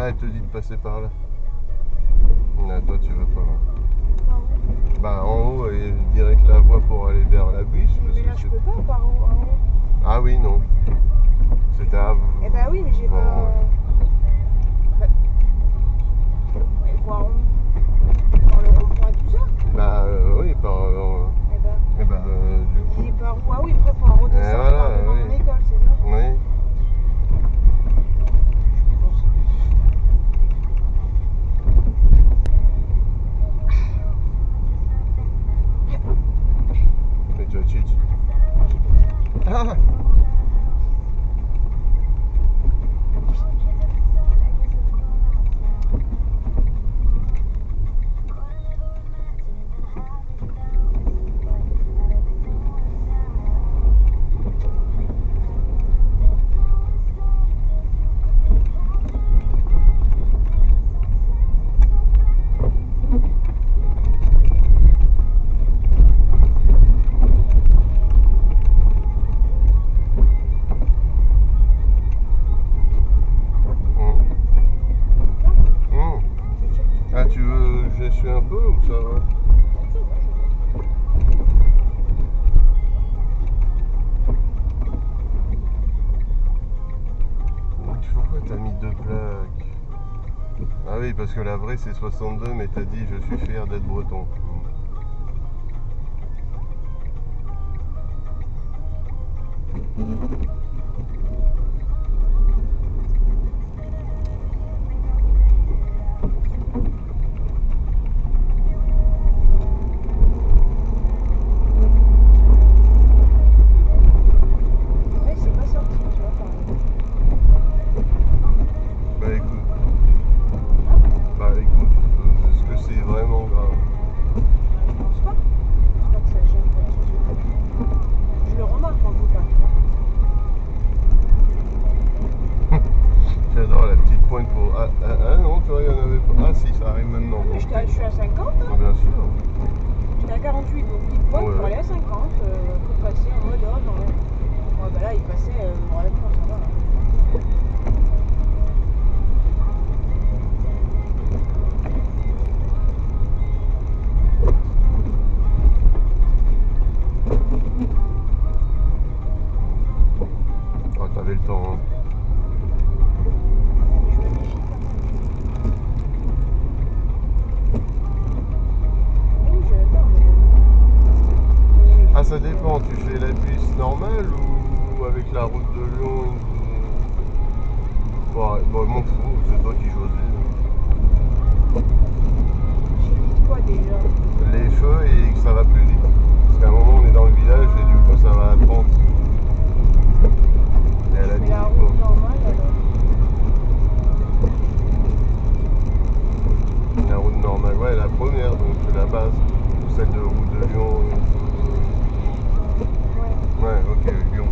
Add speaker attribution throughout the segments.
Speaker 1: Ah, elle te dit de passer par là. Ah, toi, tu veux pas. Bah, en haut, et direct la voie pour aller vers la biche.
Speaker 2: Mais là, je peux pas par en haut.
Speaker 1: Ah oui, non. C'était avant.
Speaker 2: Eh bah oui, mais j'ai pas. Ouais, voir par le rond-point, tout ça.
Speaker 1: Bah oui, par.
Speaker 2: Eh bah,
Speaker 1: Du coup.
Speaker 2: il est par où? Ah oui, après, pour redescendre
Speaker 1: Voilà,
Speaker 2: par devant
Speaker 1: oui.
Speaker 2: mon école, c'est ça?
Speaker 1: Oui. Mais tu as cheat. Ah! Ah, tu veux que j'essuie un peu ou ça va? Pourquoi t'as mis 2 plaques? Ah oui, parce que la vraie c'est 62, mais t'as dit je suis fier d'être breton.
Speaker 2: Ouais, c'est pas sorti, tu vois, par exemple.
Speaker 1: Bah écoute. Bah écoute, est-ce que c'est vraiment grave?
Speaker 2: Bah, je pense pas. Je pense pas que ça gêne quoi que ce soit. Je le remarque en tout cas.
Speaker 1: J'adore la petite pointe pour. Ah non, tu vois, il y en avait pas. Ah si, ça arrive maintenant.
Speaker 2: Mais je suis à 50, hein.
Speaker 1: Ah, bien sûr.
Speaker 2: J'étais à 48, donc petite pointe
Speaker 1: Ouais,
Speaker 2: pour
Speaker 1: ouais.
Speaker 2: aller à 50, pour passer en mode oh non. Ouais, bah là, il passait relativement, ça va.
Speaker 1: Oh, t'avais le temps, hein.
Speaker 2: Mais je me méfie quand même. Oui, j'ai le temps, mais
Speaker 1: Ah, ça dépend, tu fais la bus normale ou avec la route de Lyon bon, m'en fous, c'est toi qui choisis.
Speaker 2: j'évite quoi déjà?
Speaker 1: Les feux et que ça va plus vite. Parce qu'à un moment, on est dans le village et du coup, ça va à 30. Et à
Speaker 2: Je
Speaker 1: la
Speaker 2: fais
Speaker 1: limite,
Speaker 2: la route normale alors.
Speaker 1: la route normale, ouais, la première, donc la base, celle de route de Lyon.
Speaker 2: Ouais.
Speaker 1: Ouais, ok, Lyon.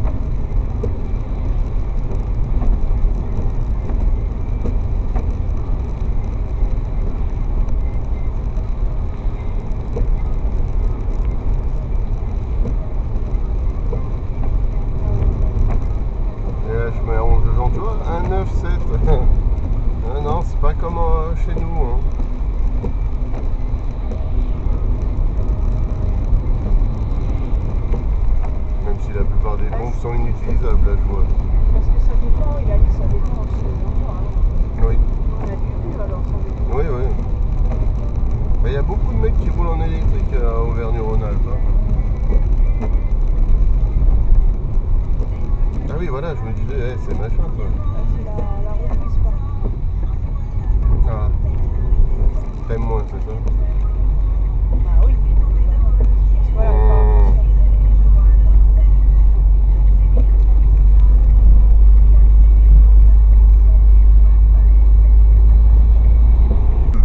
Speaker 1: Et là, je mets 11 gens, tu vois, 1, 9, 7. Ah non, c'est pas comme chez nous, hein. Même si la plupart des pompes sont inutilisables, là, je vois.
Speaker 2: Parce que ça dépend, il a dit ça dépend aussi des endroits. Hein.
Speaker 1: Oui,
Speaker 2: On a du cul alors, ça dépend.
Speaker 1: oui, oui. Mais il y a beaucoup de mecs qui roulent en électrique à Auvergne-Rhône-Alpes, hein. Ah oui, voilà, je me disais, c'est machin, quoi.
Speaker 2: Ah, c'est la reprise pas.
Speaker 1: Ah, t'aimes moins, c'est ça?
Speaker 2: Bah oui, évidemment. Parce que voilà, elle part en transport.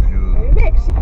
Speaker 1: Vieux.
Speaker 2: Mais mec, c'est...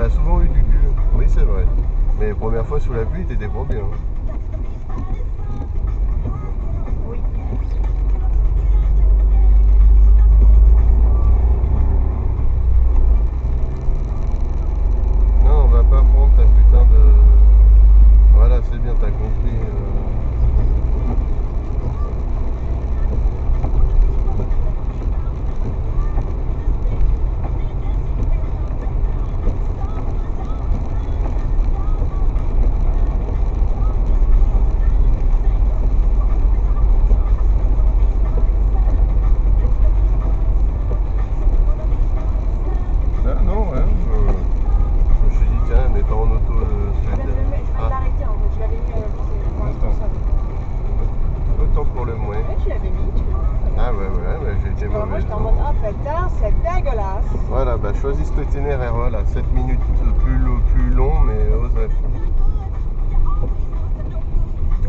Speaker 1: Elle a souvent eu du cul. Oui, c'est vrai. Mais la première fois sous la pluie, t'étais pas bien.
Speaker 2: Oui.
Speaker 1: Non, on va pas prendre ta putain de... Voilà, c'est bien, t'as compris. Ah non, ouais. Je me suis dit, tiens, mais pas en auto.
Speaker 2: Je viens de l'arrêter en fait. Je l'avais mis pour responsable.
Speaker 1: Autant pour le moins.
Speaker 2: Ouais, tu l'avais mis, tu vois.
Speaker 1: Ah ouais, j'ai été
Speaker 2: Moi
Speaker 1: mauvais.
Speaker 2: j'étais en mode, ah putain, c'est dégueulasse.
Speaker 1: Voilà, bah choisis cet itinéraire, voilà, 7 minutes plus long, mais Osef.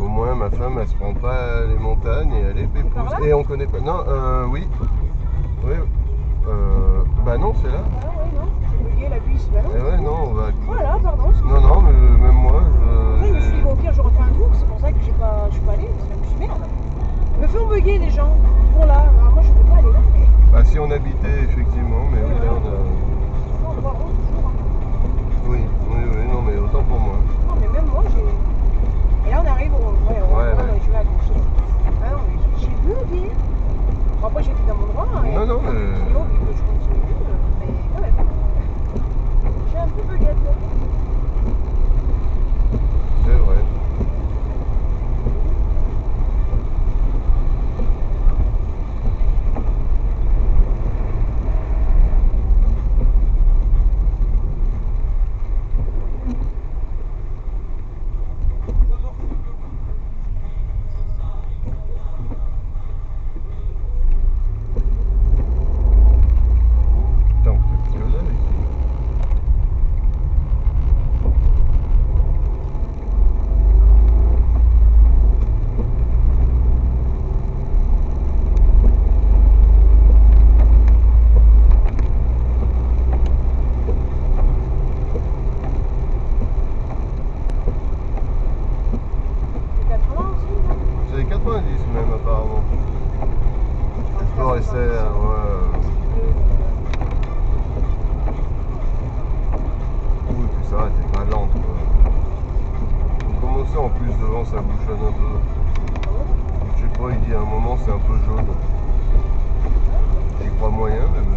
Speaker 1: Au moins, ma femme, elle se prend pas les montagnes et elle est
Speaker 2: par
Speaker 1: pépouse.
Speaker 2: là
Speaker 1: Et on connaît pas. Non, oui. Oui. Bah non, c'est là.
Speaker 2: Ah ouais, non, j'ai bugué la bus. Bah non.
Speaker 1: Eh ouais, non, on va.
Speaker 2: Voilà, pardon.
Speaker 1: Non, mais même moi,
Speaker 2: C'est pour ça que je me suis dit, bon, au pire, je refais un tour. C'est pour ça que je suis pas allée. Parce que je me suis dit, merde. Me font bugger les gens. Ils vont là. Alors moi, je peux pas aller là. Mais...
Speaker 1: Bah si on habitait, effectivement, mais oui, là, on a.
Speaker 2: Non, on va rond toujours. Hein.
Speaker 1: Oui, non, mais autant pour moi.
Speaker 2: Non, mais même moi, j'ai. Et là, on arrive au. Ouais. Je vais à gauche. Ah non, mais j'ai bugué. Bon, après, j'étais dans mon droit. Hein,
Speaker 1: Non, mais.
Speaker 2: Et au vu que je continue, mais quand même. J'ai un peu bugué.
Speaker 1: C'est vrai. C'est 90 même apparemment. Le sport essaie, Oui, puis ça va, t'es pas lente quoi. Comment ça en plus devant ça bouchonne un peu. Je sais pas, il dit à un moment c'est un peu jaune. J'y crois moyen mais bon.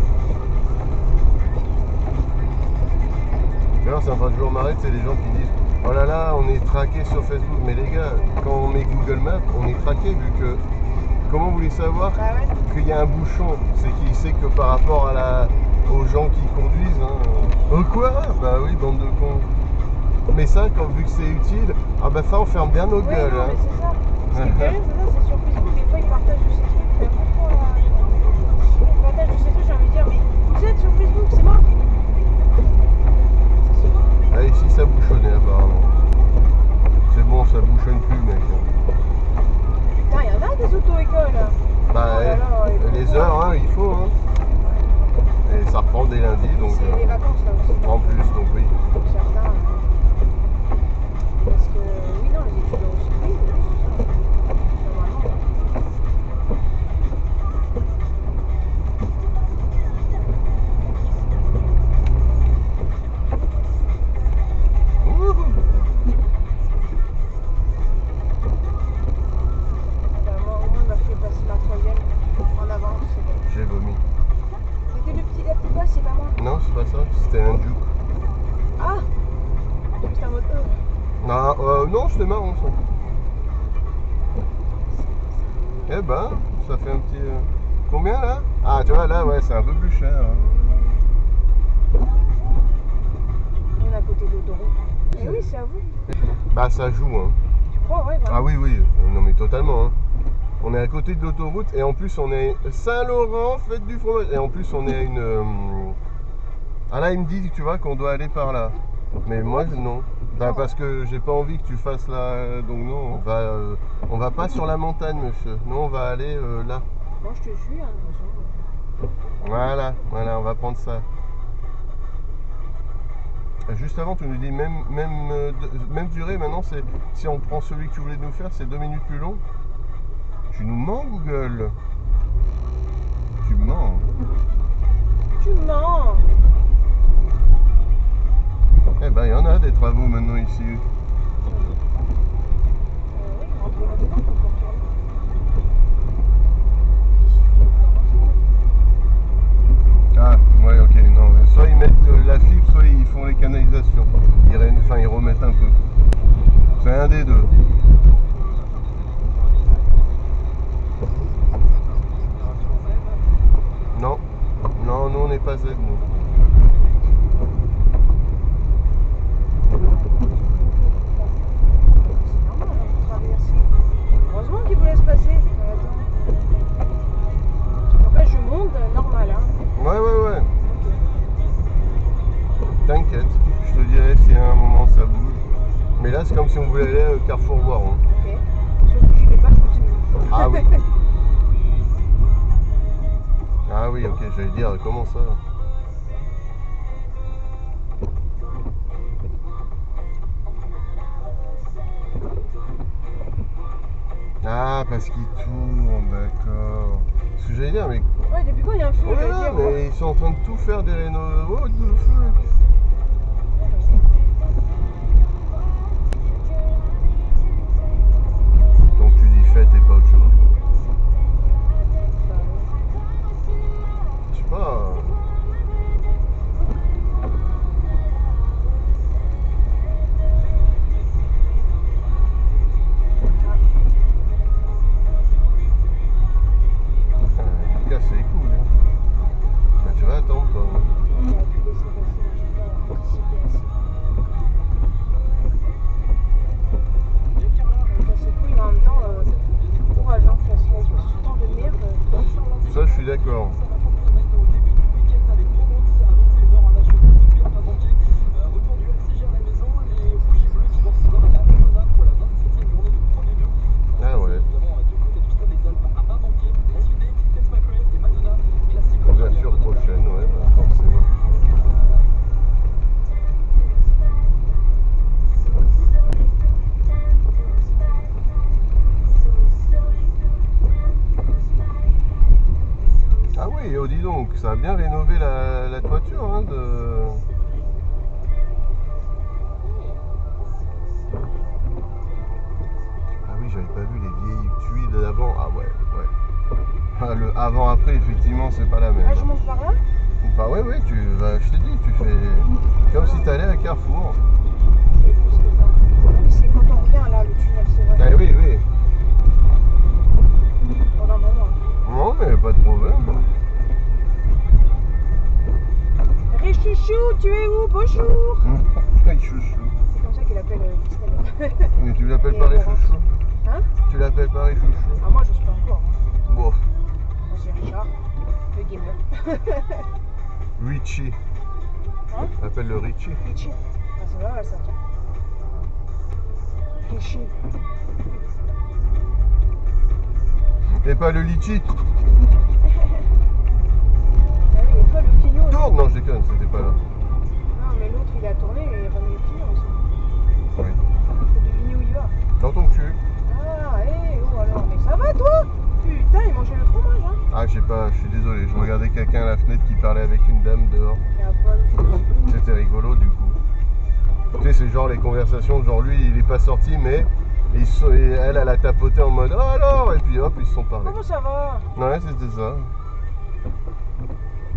Speaker 1: D'ailleurs ça me fera toujours marrer, c'est les gens qui disent oh là là, on est traqué sur Facebook. Mais les gars, quand on met Google Maps, on est traqué vu que. Comment vous voulez savoir qu'il y a un bouchon? C'est qu'il sait que par rapport aux gens qui conduisent. Hein. Quoi? Bah oui, bande de cons. Mais ça, vu que c'est utile, ah bah ça on ferme bien nos gueules.
Speaker 2: Non,
Speaker 1: hein.
Speaker 2: mais c'est ça. Ce qui est terrible, c'est sur Facebook, des fois ils partagent de ces trucs. Mais pourquoi ils partagent de ces trucs, j'ai envie de dire, mais vous êtes sur Facebook, c'est mort.
Speaker 1: Ah, ici ça bouchonnait apparemment. C'est bon, ça bouchonne plus mec.
Speaker 2: Putain, il y en a des auto-écoles.
Speaker 1: Bah les heures, hein, il faut. Hein. Et ça reprend dès lundi, donc.
Speaker 2: C'est les vacances là aussi.
Speaker 1: En plus, donc oui.
Speaker 2: Pour certains. Parce que, oui, non, les étudiants aussi, oui, c'est ça. Normalement. Moi, au moins, il m'a fait passer ma troisième en avance, c'est bon.
Speaker 1: J'ai vomi.
Speaker 2: C'était la petite bosse, c'est pas moi.
Speaker 1: Non, c'est pas ça, c'était un juke.
Speaker 2: Ah! C'était un mode E.
Speaker 1: Non, c'était marrant ça. Eh ben, ça fait un petit. Combien là? Ah, tu vois, là, ouais, c'est un peu plus cher. Hein.
Speaker 2: On est à côté de l'autoroute. Eh oui, c'est à vous.
Speaker 1: Bah, ça joue, hein.
Speaker 2: Tu crois, ouais, vraiment.
Speaker 1: Ah oui, non, mais totalement. Hein. On est à côté de l'autoroute et en plus, on est Saint-Laurent, fête du fromage. Et en plus, on est à une. Ah là, il me dit, tu vois, qu'on doit aller par là. Mais moi, non. Bah, parce que j'ai pas envie que tu fasses là. Donc, non, on va pas sur la montagne, monsieur. Non, on va aller là.
Speaker 2: Moi, je te suis, hein, de toute façon.
Speaker 1: Voilà, on va prendre ça. Juste avant, tu nous dis même durée. Maintenant, c'est si on prend celui que tu voulais nous faire, c'est 2 minutes plus long. Tu nous mens, Google. Tu mens.
Speaker 2: Tu mens.
Speaker 1: Eh ben, il y en a des travaux maintenant ici.
Speaker 2: Oui, rentre là-dedans pour retourner.
Speaker 1: Ah, ouais, ok, non. Soit ils mettent la fibre, soit ils font les canalisations. Ils remettent un peu. C'est un des deux. Non, non, nous on n'est pas Z, nous.
Speaker 2: C'est normal, hein, pour traverser. Heureusement qu'ils vous laissent passer. Attends. Donc là, je monte normal, hein.
Speaker 1: Ouais.
Speaker 2: Ok.
Speaker 1: T'inquiète, je te dirai si à un moment ça bouge. Mais là, c'est comme si on voulait aller au Carrefour Voiron.
Speaker 2: Ok. Sauf que j'y vais pas, je continue.
Speaker 1: Ah oui. Ah oui, ok, j'allais dire, comment ça? Ah, parce qu'ils tournent, d'accord. Ce que j'allais dire, mais...
Speaker 2: Ouais, depuis quand il y a un feu,
Speaker 1: Ouais,
Speaker 2: j'allais dire.
Speaker 1: mais ils sont en train de tout faire des rénovations. Oh, le feu. Donc tu dis fête et pas autre chose. Je sais pas. Lucas, c'est cool. Hein. Bah, tu vas attendre, toi.
Speaker 2: On aurait pu laisser passer, mais j'ai pas anticipé assez. Donc, c'est cool, mais en même temps, courage, hein, parce que avec ce temps de merde.
Speaker 1: Ça, je suis d'accord. Ah ouais. Ouverture prochaine, ouais, bah, forcément. Ah oui, oh dis donc, ça a bien rénové la toiture, hein, de... Ah oui, j'avais pas vu les vieilles tuiles d'avant. Ah ouais. Ah, le avant-après, effectivement, c'est pas la même.
Speaker 2: Ah, je monte par là?
Speaker 1: Bah ouais, tu vas, je t'ai dit, tu fais comme si t'allais à Carrefour.
Speaker 2: Je sais plus ce que c'est. Oui, c'est quand on revient là, le tunnel, c'est vrai.
Speaker 1: Ah oui.
Speaker 2: Pendant un moment.
Speaker 1: Non, mais pas de problème.
Speaker 2: Richouchou, tu es où? Bonjour!
Speaker 1: Richouchou.
Speaker 2: C'est comme ça qu'il appelle Christelle.
Speaker 1: Mais tu l'appelles
Speaker 2: Et
Speaker 1: pas
Speaker 2: Laurence.
Speaker 1: Richouchou?
Speaker 2: Hein?
Speaker 1: Tu l'appelles pas Richouchou?
Speaker 2: Ah, moi, je sais pas encore. Hein.
Speaker 1: Bon,
Speaker 2: Moi, c'est Richard, le gamer.
Speaker 1: Richie.
Speaker 2: Hein?
Speaker 1: Appelle-le Richie.
Speaker 2: Richie. Ah, c'est pas mal ça, tiens. Richie.
Speaker 1: Et pas le litchi.
Speaker 2: Ah oui, et toi, le pignon.
Speaker 1: Tourne! Non, je déconne, c'était pas là.
Speaker 2: Non, mais l'autre, il a tourné et il a pas mis le pignon aussi.
Speaker 1: Oui.
Speaker 2: Faut deviner où il va.
Speaker 1: Dans ton cul.
Speaker 2: Ah, oh alors, mais ça va toi? Putain, il mangeait le fromage, hein?
Speaker 1: Ah, je sais pas, je suis désolé. Je regardais quelqu'un à la fenêtre qui parlait avec une dame dehors.
Speaker 2: Il a pas le
Speaker 1: C'était rigolo du coup. Tu sais, c'est genre les conversations, genre lui il est pas sorti, mais et elle a tapoté en mode oh alors, et puis hop, ils se sont parlé.
Speaker 2: Comment ça va?
Speaker 1: Ouais, c'était ça.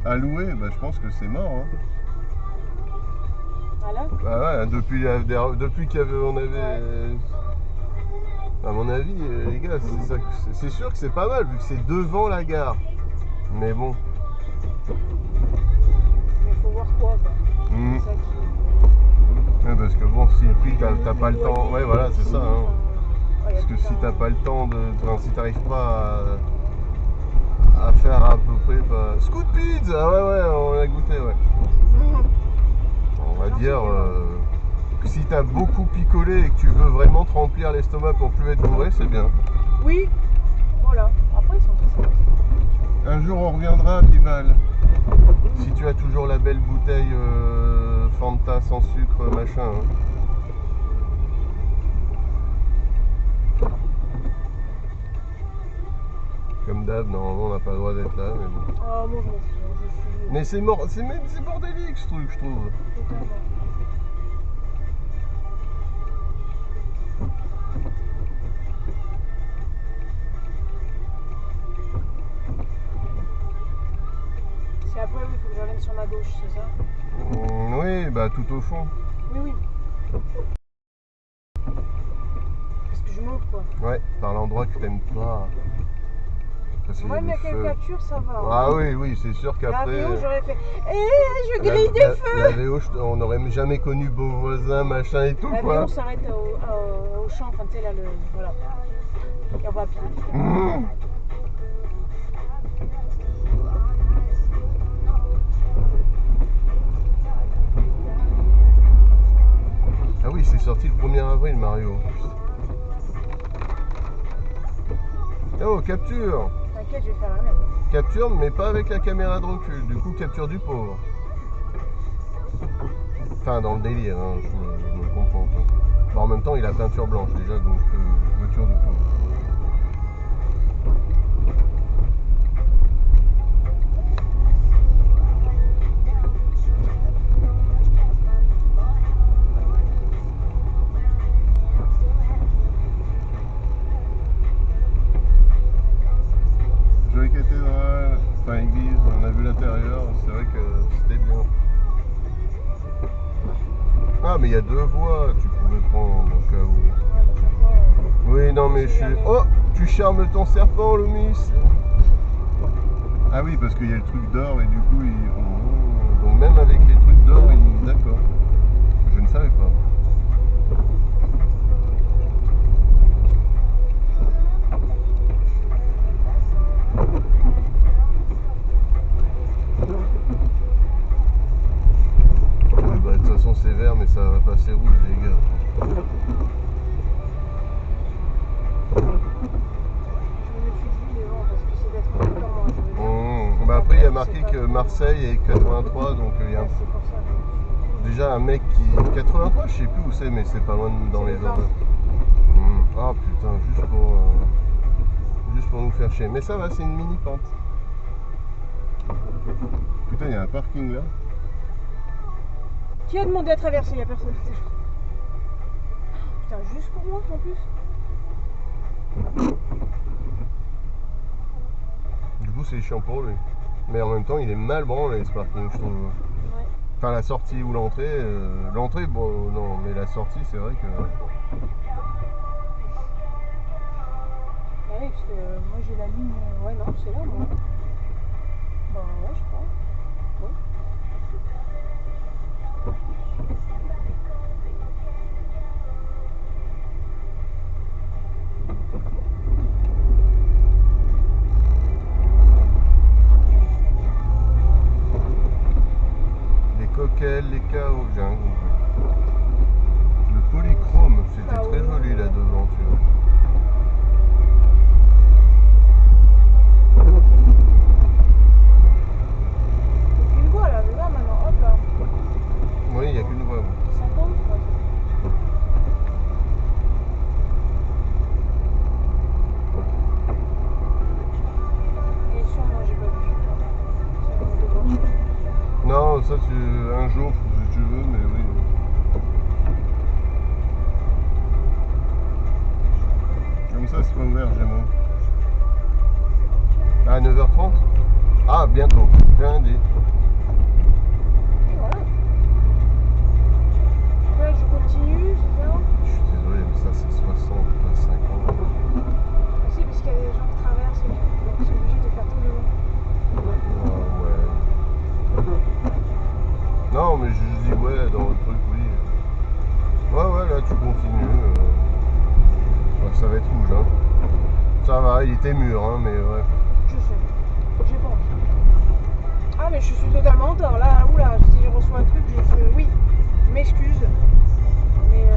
Speaker 1: À louer, bah, je pense que c'est mort. Hein.
Speaker 2: Voilà.
Speaker 1: Bah ouais, depuis on avait. À mon avis, les gars, c'est sûr que c'est pas mal vu que c'est devant la gare. Mais bon.
Speaker 2: Mais faut voir quoi, quoi.
Speaker 1: Mm.
Speaker 2: C'est ça qui.
Speaker 1: Ouais, parce que bon, si puis t'as pas le temps. Ouais, voilà, c'est ça. Hein. Parce que si t'as pas le temps de. Enfin, si t'arrives pas à faire à peu près. Bah... Scoot Pizza! Ah ouais, on a goûté, ouais. On va dire que si t'as beaucoup picolé et que tu veux vraiment te remplir l'estomac pour plus être bourré, c'est bien.
Speaker 2: Oui, voilà. Après, ils sont très sympas.
Speaker 1: Un jour on reviendra, Pival. Si tu as toujours la belle bouteille Fanta sans sucre, machin. Hein. Comme d'hab, normalement on n'a pas le droit d'être là, mais bon.
Speaker 2: Oh, moi je m'en fous, je suis.
Speaker 1: Mais c'est bordélique ce truc, je trouve.
Speaker 2: Totalement. C'est après, oui, il faut que je revienne sur ma gauche, c'est ça?
Speaker 1: Oui, bah tout au fond.
Speaker 2: Oui, oui. Parce que je monte quoi.
Speaker 1: Ouais, par l'endroit que t'aimes pas. Parce qu'il y a
Speaker 2: Moi,
Speaker 1: des
Speaker 2: il y a quelques
Speaker 1: feux.
Speaker 2: captures, ça va.
Speaker 1: Ah oui, oui, c'est sûr
Speaker 2: La
Speaker 1: qu'après.
Speaker 2: VO, j'aurais fait. Je grille des feux!
Speaker 1: La VO, on n'aurait jamais connu Beau Voisin, machin et tout,
Speaker 2: La
Speaker 1: quoi.
Speaker 2: VO s'arrête au champ, enfin, tu sais, là, le. Voilà. Et on va à pied.
Speaker 1: Ah oui, c'est sorti le 1er avril, Mario. Oh, capture!
Speaker 2: T'inquiète, je vais faire la même.
Speaker 1: Capture, mais pas avec la caméra de recul. Du coup, capture du pauvre. Enfin, dans le délire, hein, je me comprends pas. Bon, en même temps, il a peinture blanche déjà, donc voiture de pauvre. Jolie cathédrale, enfin église, on a vu l'intérieur, c'est vrai que c'était bien. Ah, mais il y a 2 voies, tu pouvais prendre au cas où.
Speaker 2: Ouais, mais chaque fois.
Speaker 1: Oui, non, mais je suis. Oh, tu charmes ton serpent, Loomis. Ah oui, parce qu'il y a le truc d'or et du coup, oh, donc même avec les trucs d'or, d'accord. Je ne savais pas. Ouais, bah de toute façon c'est vert, mais ça va passer rouge, les gars.
Speaker 2: Je me méfie devant parce que c'est d'être comme moi. Je veux dire.
Speaker 1: Bah après, il y a marqué que Marseille est 83, donc il y a
Speaker 2: Ouais, c'est pour ça que.
Speaker 1: déjà un mec qui. 83, je sais plus où c'est, mais c'est pas loin dans les ordres. Ah putain, juste pour nous faire chier. Mais ça va, c'est une mini pente. Putain, il y a un parking là.
Speaker 2: Qui a demandé à traverser? Il n'y a personne. Putain, juste pour moi en plus.
Speaker 1: Du coup, c'est chiant pour lui. Mais en même temps, il est mal branlé ce parking, je trouve.
Speaker 2: Ouais.
Speaker 1: Enfin, la sortie ou l'entrée. L'entrée, bon, non, mais la sortie, c'est vrai que.
Speaker 2: Bah oui, parce que moi j'ai la ligne. Ouais, non, c'est là moi. Bah ouais, je crois. Ouais.
Speaker 1: Les coquelles, les chaos, j'ai un compris. Le polychrome, c'était
Speaker 2: Ah
Speaker 1: très
Speaker 2: oui.
Speaker 1: joli là devant, tu vois.
Speaker 2: Une voie là, là maintenant, hop là.
Speaker 1: Oui, il n'y a qu'une voie. Bon.
Speaker 2: 50 ouais. Et sur moi j'ai pas vu. C'est bon, je vois.
Speaker 1: Non, ça, un jour, si tu veux, mais oui. Comme ça, c'est pas ouvert, Gémeaux. À 9h30 ? Ah, bientôt, bien dit.
Speaker 2: Et voilà. Là je continue, c'est ça?
Speaker 1: Je suis désolé, mais ça, c'est 60, pas 50.
Speaker 2: Si, parce qu'il y a des gens qui traversent et tout, donc ils sont obligés de faire tout le long.
Speaker 1: Ah, ouais. Non, mais je dis ouais, dans le truc, oui. Ouais, là, tu continues. Ouais, ça va être rouge, hein. Ça va, il était mûr, hein, mais ouais.
Speaker 2: Je sais, j'ai pas envie. Ah, mais je suis totalement en tort. Là, oula, si je reçois un truc, oui, m'excuse,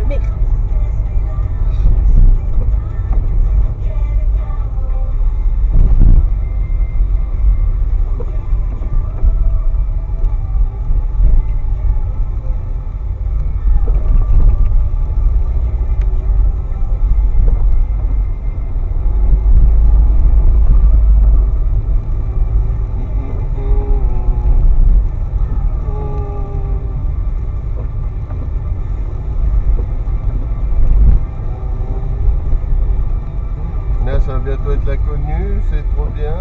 Speaker 2: mais.
Speaker 1: c'est trop bien.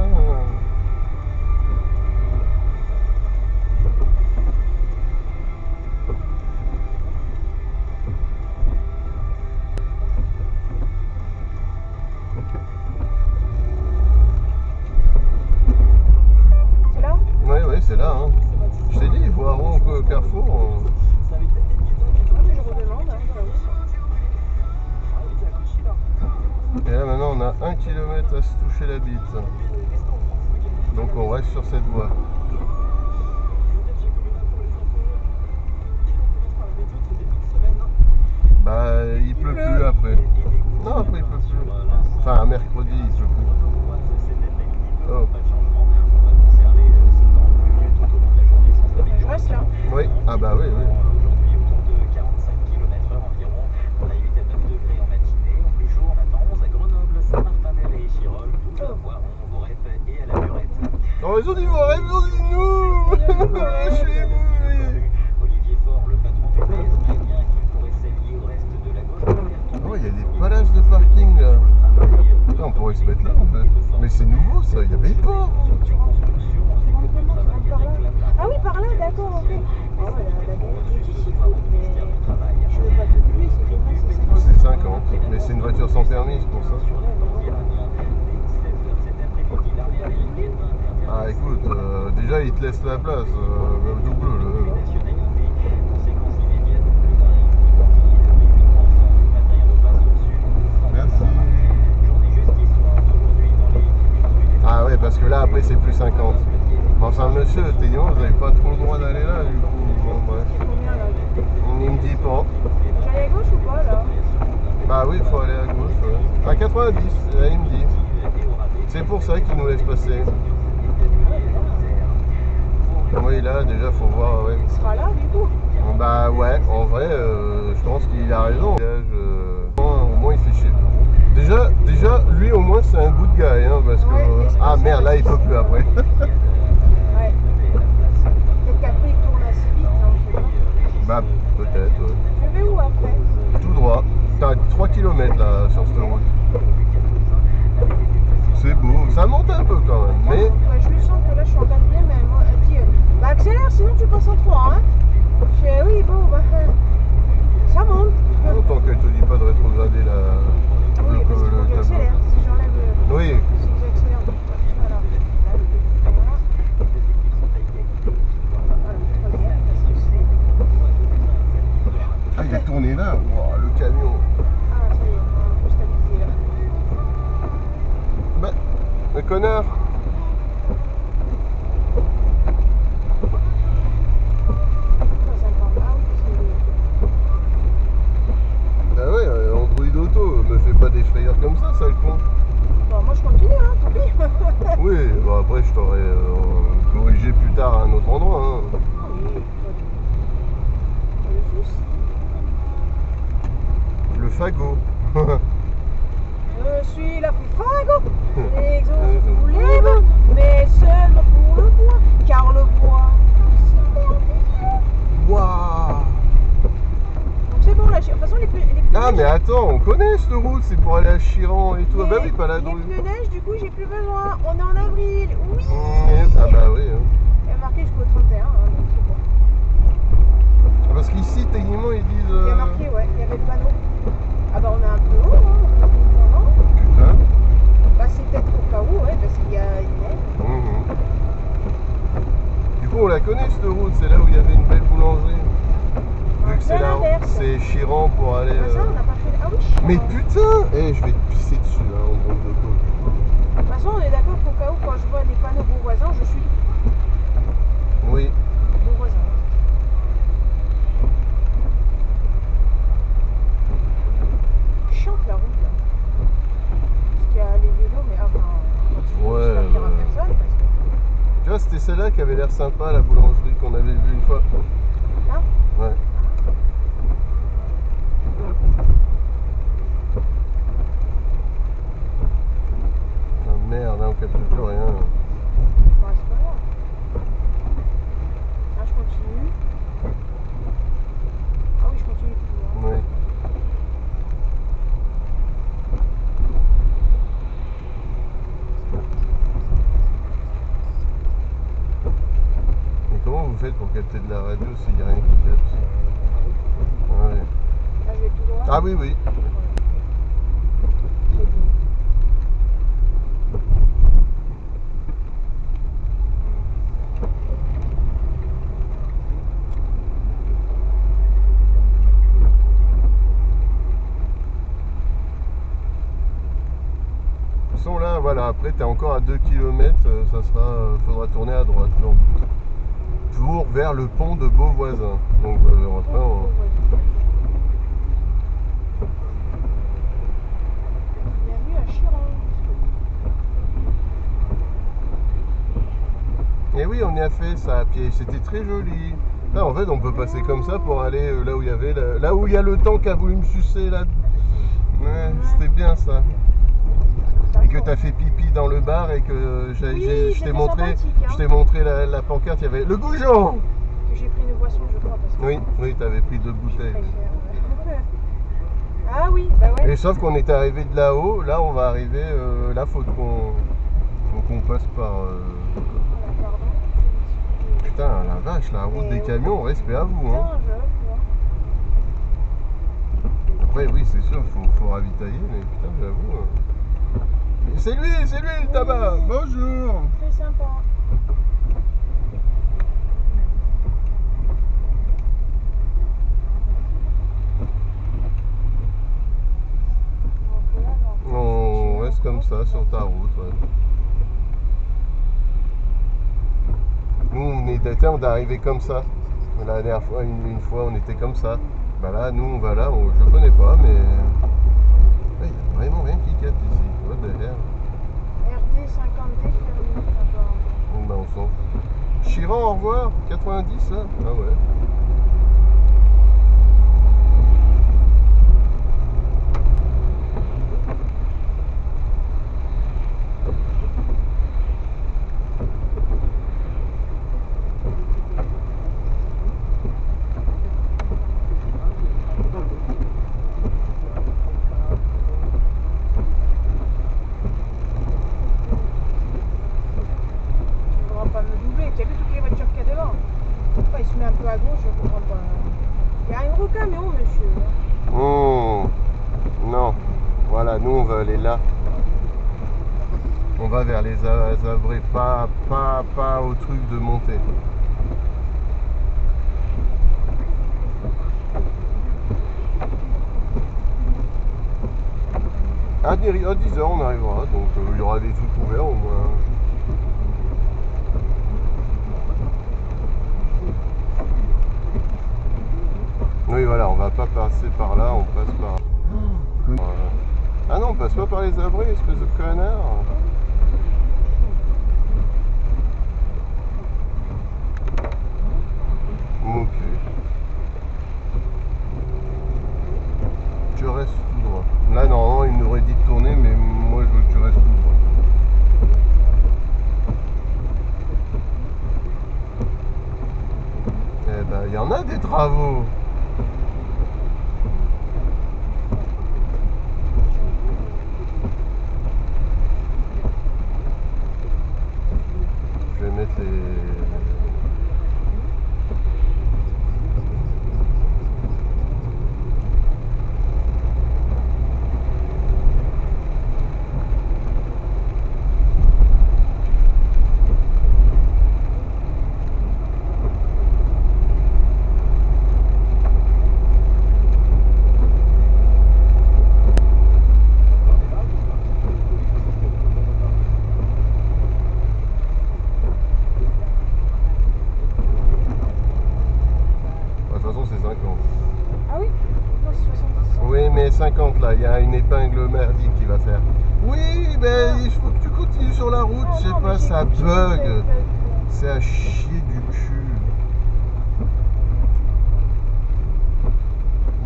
Speaker 2: C'est là?
Speaker 1: Oui, c'est là. Hein. Je t'ai dit, Voiron au Carrefour.
Speaker 2: Ah, mais je redemande, hein, bah oui.
Speaker 1: Et là maintenant on a 1 km à se toucher la bite. Donc on reste sur cette voie. Bah il pleut plus après. Non, après il pleut plus. Enfin mercredi il pleut plus. Oh.
Speaker 2: Je reste là.
Speaker 1: Oui, ah bah oui. En raison du Voiron, nous. Chez nous, oui. Oh, il y a des palaces de parking là. Là, on pourrait se mettre là en fait. Mais c'est nouveau ça, il n'y avait pas.
Speaker 2: Tu rentres par là. Ah oui, par là, d'accord, ok. Oh, la est ici, mais je veux pas te tuer, c'est combien?
Speaker 1: C'est 50, mais c'est une voiture sans permis, c'est pour ça. Ah écoute, déjà il te laisse la place, double le. Merci. Ah ouais, parce que là après c'est plus 50. Mais enfin monsieur, techniquement vous n'avez pas trop le droit d'aller là du coup. Bon bref.
Speaker 2: C'est combien là?
Speaker 1: Il me dit pas.
Speaker 2: J'allais à gauche ou pas là?
Speaker 1: Bah oui, il faut aller à gauche, ouais. À 90, là il me dit. C'est pour ça qu'il nous laisse passer. Oui, là déjà faut voir, ouais.
Speaker 2: Il sera là du coup.
Speaker 1: Bah ouais, en vrai, je pense qu'il a raison. Au moins il fait chier. Déjà, lui au moins c'est un good guy, hein, parce que...
Speaker 2: Ouais,
Speaker 1: ah merde, là il peut plus après.
Speaker 2: Ouais. Peut-être qu'après il tourne assez vite, hein, je sais pas.
Speaker 1: Bah peut-être, ouais.
Speaker 2: Je vais où après?
Speaker 1: Tout droit. T'as 3 km là sur cette route. C'est beau, ça monte un peu quand même, mais...
Speaker 2: Ouais, je le sens que là je suis en quatrième, mais moi, elle dit bah accélère sinon tu passes en 3, hein. Je fais oui, bon, bah ça monte.
Speaker 1: Tant qu'elle te dit pas de rétrograder la...
Speaker 2: Oui, parce qu'il faut que j'accélère. Si j'enlève.
Speaker 1: Oui.
Speaker 2: Si j'accélère, voilà. Voilà.
Speaker 1: Ah, il est tourné là. Wow, le camion.
Speaker 2: Ah, ça y est, on peut stabiliser là.
Speaker 1: Bah, le connard. Bah ouais, Android Auto, me fais pas des frayeurs comme ça, sale con.
Speaker 2: Bon, moi je continue, hein, tant pis.
Speaker 1: Oui, bah après je t'aurais corrigé plus tard à un autre endroit. Hein.
Speaker 2: Oui, pas de soucis.
Speaker 1: Le fagot.
Speaker 2: Je suis la plus fago. J'exauce tous les vœux, mais seulement pour le bois, car le bois, c'est merveilleux.
Speaker 1: Waouh.
Speaker 2: Donc c'est bon, là, de toute façon, les
Speaker 1: Ah mais attends, on connaît cette route, c'est pour aller à Chiran et tout. Ah bah oui, pas la
Speaker 2: les
Speaker 1: douille.
Speaker 2: pneus neige, du coup, j'ai plus besoin. On est en avril, oui.
Speaker 1: Ah bah oui. Hein.
Speaker 2: Il y a marqué jusqu'au 31, hein, donc c'est bon.
Speaker 1: Parce qu'ici, techniquement, ils disent...
Speaker 2: Il y a marqué, ouais, il y avait le panneau. Ah bah on est un peu haut, hein, non?
Speaker 1: Putain.
Speaker 2: Bah c'est peut-être au cas où, ouais, parce qu'il y a une neige.
Speaker 1: Du coup, on la connaît cette route, c'est là où il y avait une belle boulangerie. Vu que c'est là, c'est Chiran pour aller...
Speaker 2: Ah ça, on n'a pas fait... Ah oui,
Speaker 1: Mais putain, je vais te pisser dessus, hein, en bande de cause.
Speaker 2: De toute façon, on est d'accord qu'au cas où, quand je vois les panneaux Beauvoisin, je suis
Speaker 1: Oui.
Speaker 2: Beauvoisin. Chiante la route là. Parce qu'il y a les vélos, mais enfin,
Speaker 1: Ouais,
Speaker 2: j'espère qu'il y aura personne parce que...
Speaker 1: Tu vois, c'était celle-là qui avait l'air sympa, la boulangerie qu'on avait vue une fois.
Speaker 2: Hein?
Speaker 1: Ouais. Ah merde, hein, on capte plus rien.
Speaker 2: Bah, c'est pas grave. Là, je continue. Ah oui, je continue toujours.
Speaker 1: Oui. pour capter de la radio s'il n'y a rien qui capte. Ouais.
Speaker 2: Là, je vais tout droit.
Speaker 1: Ah oui, oui.
Speaker 2: C'est bon.
Speaker 1: Là, voilà, après tu es encore à 2 km, ça sera, faudra tourner à droite pour vers le pont de Beauvoisin. Donc après on...
Speaker 2: Bienvenue à Chiron.
Speaker 1: Et oui, on y a fait ça à pied, c'était très joli. Là en fait on peut passer comme ça pour aller là où il y avait là où il y a le temps qu'a voulu me sucer là. Ouais, c'était bien ça. Et que tu as fait pipi dans le bar et que je t'ai montré, la pancarte, il y avait le goujon.
Speaker 2: Que j'ai pris une boisson, je crois. Parce que
Speaker 1: oui, tu avais pris 2 bouteilles.
Speaker 2: Ah oui, bah ouais.
Speaker 1: Et sauf qu'on était arrivé de là-haut, là on va arriver, là faut qu'on passe par... Putain, la vache, la route des camions, respect à vous. Hein. Après oui, c'est sûr, faut ravitailler, mais putain, j'avoue... C'est lui le tabac. Bonjour.
Speaker 2: Très sympa.
Speaker 1: On reste comme ça sur ta route. Ouais. Nous, on est arrivé comme ça. La dernière fois, une fois, on était comme ça. Bah là, nous, on va là. Je connais pas, mais il n'y a vraiment rien qui capte ici. What the hell?
Speaker 2: RD 50D fermé.
Speaker 1: Bon, bah, on s'en fout. Chiron, au revoir. 90 là. Ah ouais.
Speaker 2: Il se met un peu à gauche, je comprends pas. Il y a un gros camion, monsieur.
Speaker 1: Non. Voilà, nous on va aller là. On va vers les Avrets, pas au truc de montée. À 10h on arrivera, donc il y aura des trucs ouverts au moins. Oui voilà, on va pas passer par là, on passe par... Ah non, on passe pas par les abris, espèce de connard. Ok. Tu restes tout droit. Là normalement il nous aurait dit de tourner, mais moi je veux que tu restes tout droit. Eh ben il y en a des travaux. Je vais mettre les...
Speaker 2: Ah oui? Non, c'est 70.
Speaker 1: Oui, mais 50 là, il y a une épingle merdique qui va faire. Oui, mais il faut que tu continues sur la route, je sais pas, ça bug. C'est à chier du cul.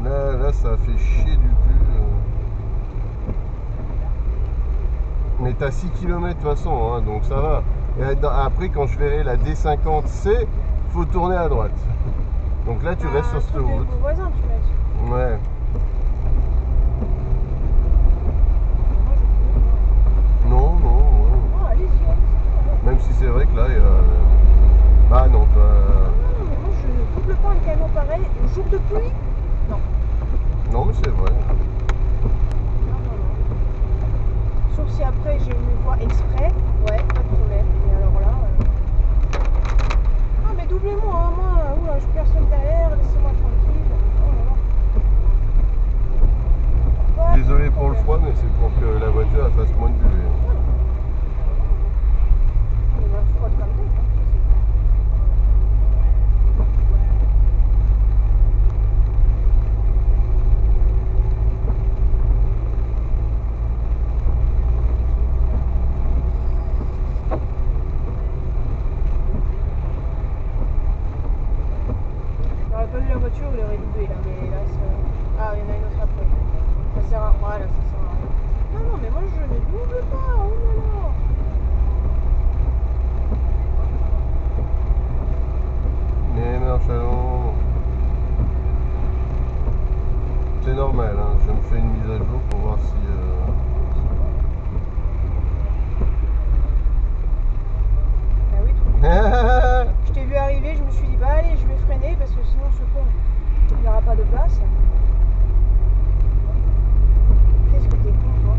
Speaker 1: Là, ça fait chier du cul. Mais t'as 6 km de toute façon, hein, donc ça va. Et après, quand je verrai la D50C, faut tourner à droite. Donc là, tu restes sur cette route.
Speaker 2: Voisin, tu m'as dit.
Speaker 1: Ouais. Non.
Speaker 2: Ah, allez-y.
Speaker 1: Même si c'est vrai que là, il y a... Bah non, toi...
Speaker 2: double pas un camion pareil, le jour de pluie? Non.
Speaker 1: Non, mais c'est vrai.
Speaker 2: Non. Sauf si après j'ai une voie exprès, ouais, pas de problème. Et alors là. Ah, mais doublez-moi, hein, moi, oula, je personne derrière, laissez-moi tranquille. Oh là là.
Speaker 1: Désolé pour le froid, mais c'est pour que la voiture elle fasse moins de buée.
Speaker 2: Il va froid comme d'hab, hein. J'aurais pas vu la voiture, il aurait doublé là, mais là ça. Ah, il y en a une autre après. Ça sert à. Voilà, ça sert à rien. Non, mais moi je ne double pas, oh là là.
Speaker 1: Mais Marchalon, c'est normal, hein. Je me fais une mise à jour pour voir si.
Speaker 2: Ah oui, trop. Je t'ai vu arriver, je me suis dit, bah allez, je vais freiner parce que sinon ce con, il n'y aura pas de place. Qu'est-ce que t'es con, toi?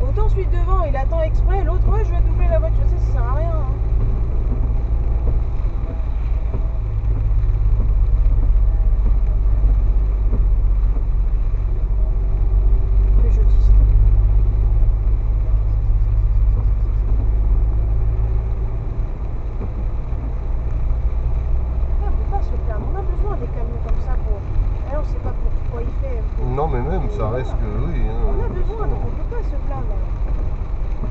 Speaker 2: Autant celui de devant, il attend exprès, l'autre, ouais, je vais doubler la voiture, ça sert à rien. Hein. Péjotiste. On peut pas se plaindre, on a besoin des camions comme ça pour. Alors, on sait pas pourquoi il fait.
Speaker 1: Non, mais même, ça reste que oui. Hein,
Speaker 2: On a besoin, donc on peut pas se plaindre.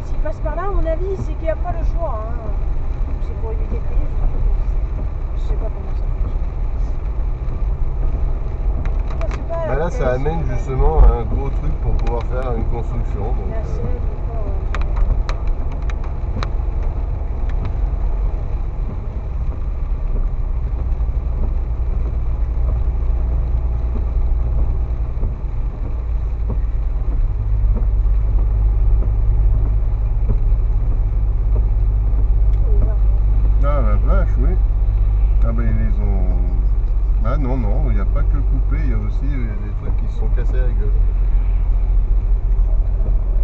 Speaker 2: S'il passe par là, à mon avis, c'est qu'il n'y a pas le choix. Hein. C'est pour éviter de payer, je sais pas comment ça fonctionne.
Speaker 1: Bah là, ça amène justement un gros truc pour pouvoir faire une construction. Donc,
Speaker 2: La selle, ou quoi, ouais.
Speaker 1: Ah la vache, oui. Ah ben ils les ont. Ah non, non, il n'y a pas que coupé, il y a aussi des trucs qui se sont cassés la gueule.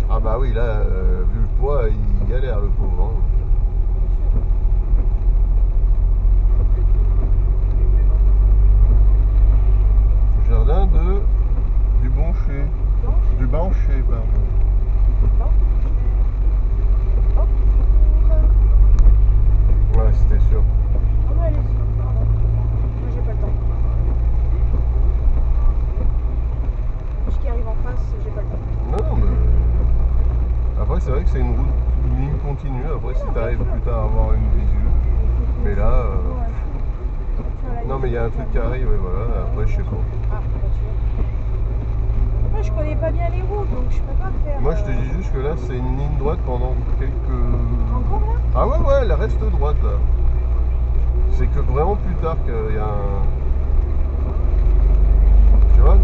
Speaker 1: Ah bah oui, là, vu le poids, il galère le pauvre. Hein. Jardin du Bancher. Du Bancher, pardon. Ouais, c'était sûr.
Speaker 2: Ah bah allez-y. Moi j'ai pas le temps. Ce qui arrive en face, j'ai pas le temps.
Speaker 1: Non, non, mais. Après, c'est vrai que c'est une ligne continue. Après, si t'arrives plus tard à avoir une visu. Mais là. Non, mais il y a un truc qui arrive, et voilà. Après, je sais pas.
Speaker 2: Ah, bah tu vois. Moi je connais pas bien les routes, donc je peux pas faire.
Speaker 1: Moi, je te dis juste que là, c'est une ligne droite pendant quelques.
Speaker 2: Encore là?
Speaker 1: Ah ouais, ouais, elle reste droite là. C'est que vraiment plus tard qu'il y a un. Tu vois?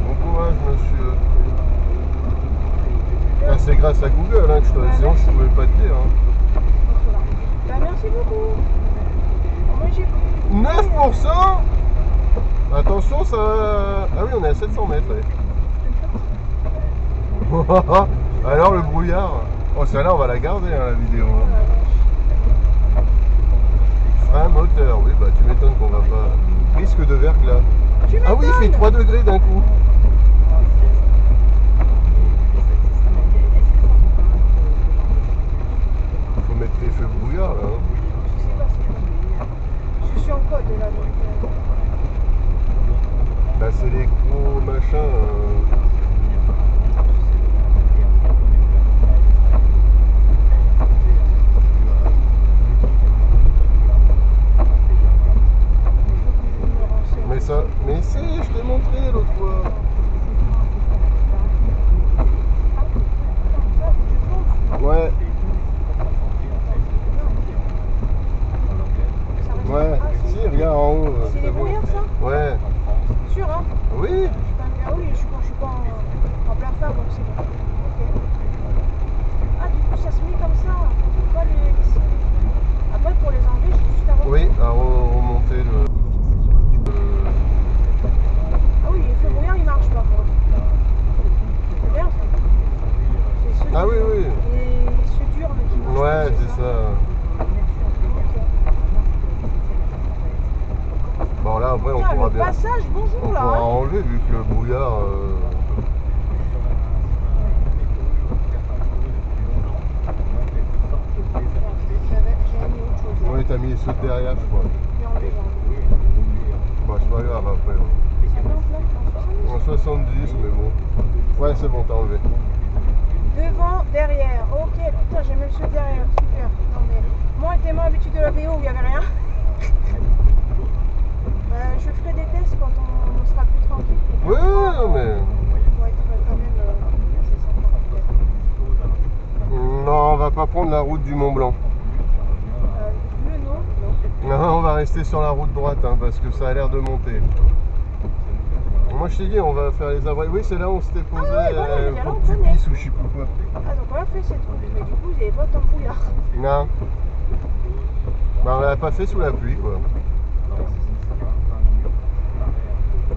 Speaker 1: Bon courage, monsieur. Ah, c'est grâce à Google hein, que je te. Sinon, je pouvais pas te dire. Hein.
Speaker 2: Bah merci beaucoup. Moi j'ai
Speaker 1: 9%. Attention, ça. Ah oui, on est à 700 mètres. Ouais. Alors le brouillard. Oh, celle-là, on va la garder hein, la vidéo. Frein moteur, oui, bah tu m'étonnes qu'on va pas. Risque de verglas. Ah oui, il fait 3 degrés d'un coup. Faut mettre les feux brouillard là. Hein.
Speaker 2: Je sais pas si je suis en code là. Donc,
Speaker 1: Bah c'est les gros machins. Mais ça. Mais si, je t'ai montré l'autre fois. Ouais. Ouais. Si, regarde en haut.
Speaker 2: c'est les brouillards ça?
Speaker 1: Ouais.
Speaker 2: Sûr hein?
Speaker 1: Oui.
Speaker 2: Je suis pas oui, je suis pas en plein phare donc c'est bon. Ok. Ah du coup ça se met comme ça. pas les laisser. Après, pour les enlever, j'ai juste à remonter.
Speaker 1: Oui, à remonter le...
Speaker 2: Ah oui, le feu brouillard, il marche pas. C'est bien ça. C'est ceux
Speaker 1: Ah oui, oui.
Speaker 2: Et ceux durs mais qui marchent.
Speaker 1: Ouais, c'est ça. Bon, là, après, on pourra
Speaker 2: le
Speaker 1: bien...
Speaker 2: passage, bonjour
Speaker 1: On
Speaker 2: là.
Speaker 1: pourra enlever, vu que le brouillard... Oui, t'as mis ceux de derrière, je crois. Bah, c'est pas grave, après. Ouais. En 70, mais bon. Ouais, c'est bon, t'as enlevé.
Speaker 2: Devant, derrière. Ok, putain, j'ai même ceux de derrière. Super. Non, mais moi, tellement habitué de la VO où il n'y avait rien. Je ferai des tests quand on sera plus tranquille.
Speaker 1: Oui, non, mais...
Speaker 2: Pour être quand même assez sympa, peut-être.
Speaker 1: Non, on va pas prendre la route du Mont Blanc.
Speaker 2: Le nom, non.
Speaker 1: Non, on va rester sur la route droite, hein, parce que ça a l'air de monter. Moi, je t'ai dit, on va faire les abris. Oui, c'est là où on s'était posé pour que tu pisses ou je sais plus quoi.
Speaker 2: Ah, donc on a fait cette route, mais du coup, vous n'avez pas tant de brouillard.
Speaker 1: Non. Bah, on l'a pas fait sous la pluie, quoi.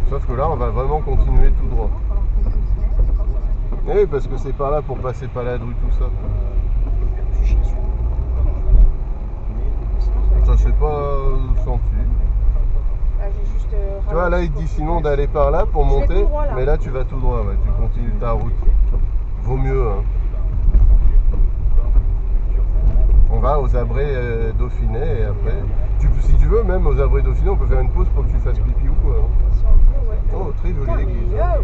Speaker 1: Sauf que là, on va vraiment continuer tout droit. Oui, parce que c'est par là pour passer Paladru, tout ça. Ça s'est pas senti.
Speaker 2: J'ai juste
Speaker 1: tu vois, là, il te dit sinon d'aller par là pour monter, droit, là. Mais là, tu vas tout droit, ouais, tu continues ta route. Vaut mieux, hein. On va aux abrets Dauphiné et après... si tu veux, même aux abrets Dauphiné, on peut faire une pause pour que tu fasses pipi ou quoi. Hein. Oh, très jolie église.
Speaker 2: Ah,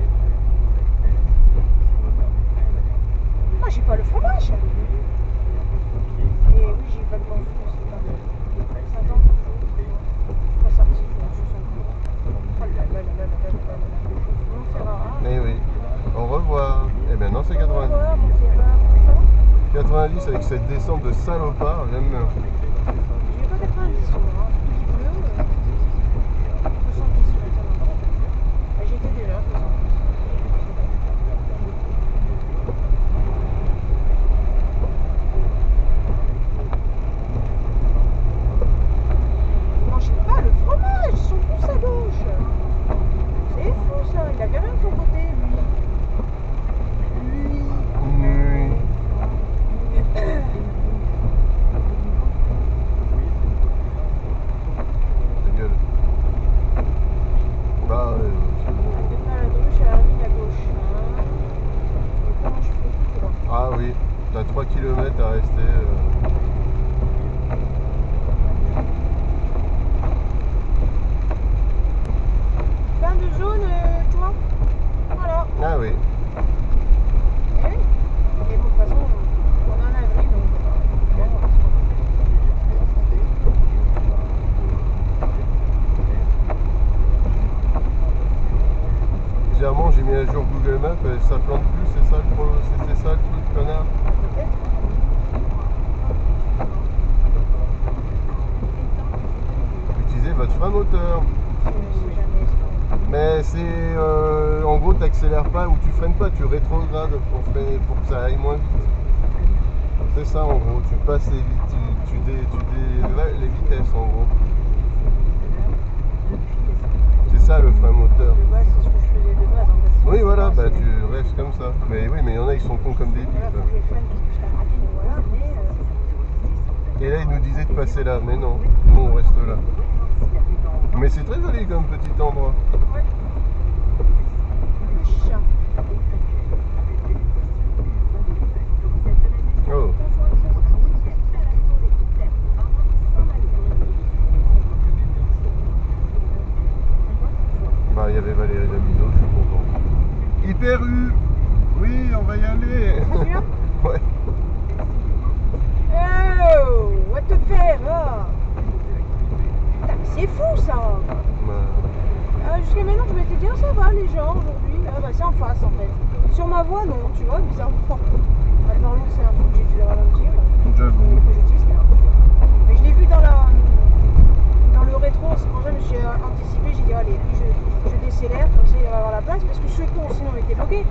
Speaker 2: j'ai pas le fromage. Et oui, j'ai pas de bon fou. Ça tombe. Pas sorti.
Speaker 1: Eh oui. Au revoir. Et maintenant c'est 90. 90 avec cette descente de salopard, j'aime bien.
Speaker 2: J'ai pas 90 sur moi, qui pleut. 70 maintenant. J'étais déjà 70. Ils mangent pas le fromage, ils sont tous à gauche. C'est fou ça, il avait rien de son côté lui.
Speaker 1: Ah oui, t'as 3 km à rester.
Speaker 2: Fin de zone, toi. Voilà.
Speaker 1: Ah oui.
Speaker 2: Et oui. Et de toute façon, on est en avril, donc.
Speaker 1: Bizarrement, j'ai mis à jour Google Maps et ça plante plus, c'est ça c'était ça le truc, connard. Utilisez votre frein moteur. Mais c'est en gros t'accélères pas ou tu freines pas, tu rétrogrades pour que ça aille moins vite. C'est ça en gros, tu passes les vitesses en gros. C'est ça le frein moteur.
Speaker 2: C'est ce que je faisais de base en fait.
Speaker 1: Oui voilà, bah tu restes comme ça. Mais oui, mais il y en a ils sont cons comme des bites. Et là il nous disait de passer là, mais non, nous on reste là. Mais c'est très joli comme petit endroit.
Speaker 2: Ouais.
Speaker 1: Oh. Bah il y avait Valérie Damido, je suis content. Hyper U. Oui, on va y aller. Ouais.
Speaker 2: Oh, what the faire hein. C'est fou ça. Jusqu'à maintenant je m'étais dit ça va les gens aujourd'hui. Ah bah c'est en face en fait. Sur ma voie non, tu vois, bizarrement. Maintenant l'autre c'est un truc que j'ai dû ralentir.
Speaker 1: J'avoue.
Speaker 2: Mais je l'ai vu dans le rétro, c'est pour ça que j'ai anticipé, j'ai dit allez, puis je décélère, comme ça il va avoir la place, parce que ce con sinon il était bloqué.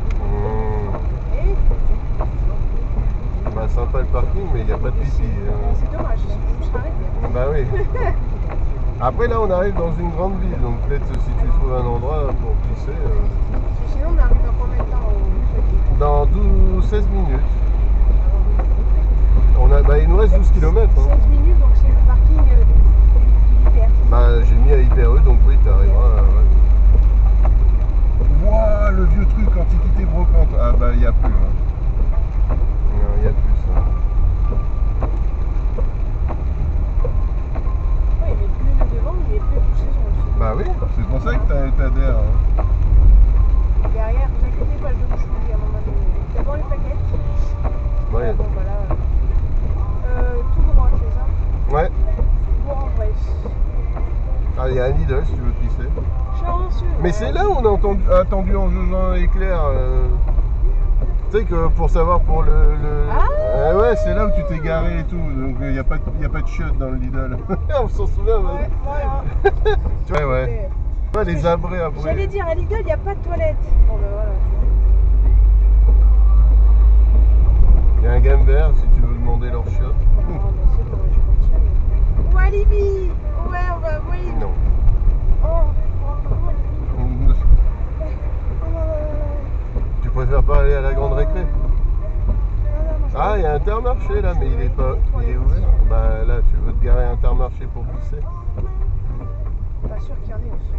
Speaker 2: Et...
Speaker 1: Bah sympa le parking, mais n'y a pas de pipi.
Speaker 2: C'est dommage, il faut juste arrêter.
Speaker 1: Bah oui. Après là on arrive dans une grande ville, donc peut-être si tu trouves un endroit pour pisser.
Speaker 2: Sinon on arrive dans combien de temps au
Speaker 1: Dans 16 minutes. Il nous reste 12 km. Hein.
Speaker 2: 16 minutes, donc c'est le parking du Hyper.
Speaker 1: Bah j'ai mis à Hyper E, donc oui t'arriveras. Wouah, le vieux truc, antiquité brocante. Ah bah il n'y a plus. Hein. Non, il n'y a plus ça.
Speaker 2: Ouais, il met plus le devant, il est plus tout saison aussi.
Speaker 1: Bah oui, c'est pour ça que t'adhères. Hein.
Speaker 2: Derrière, vous inquiétez pas, je vais vous changer à un moment donné. Devant les plaquettes.
Speaker 1: Ouais.
Speaker 2: Bon bah là. Tout droit, c'est ça?
Speaker 1: Ouais.
Speaker 2: Bourg-en-Bresse.
Speaker 1: Ah, il y a un Lidl si tu veux pisser.
Speaker 2: Chanceux.
Speaker 1: Mais c'est là où on a attendu en jugeant éclair. Tu sais que pour savoir pour le.
Speaker 2: Ah
Speaker 1: ouais, c'est là où tu t'es garé et tout. Donc il n'y a pas de chiottes dans le Lidl. On s'en souvient,
Speaker 2: Ouais, voilà.
Speaker 1: Tu vois, ouais. Ouais, les abrés après.
Speaker 2: J'allais dire, à Lidl, il n'y a pas de toilette. Bon ben voilà.
Speaker 1: Il y a un gamme vert si tu veux demander leurs chiottes.
Speaker 2: Non, mais c'est bon, je continue. Walibi. Ouais, on va à Walibi.
Speaker 1: Non. Tu préfères pas aller à la grande récré? Ah, il y a Intermarché là, mais il est pas. Il est ouvert. Bah là, tu veux te garer à Intermarché pour pisser?
Speaker 2: Pas sûr qu'il y en ait aussi.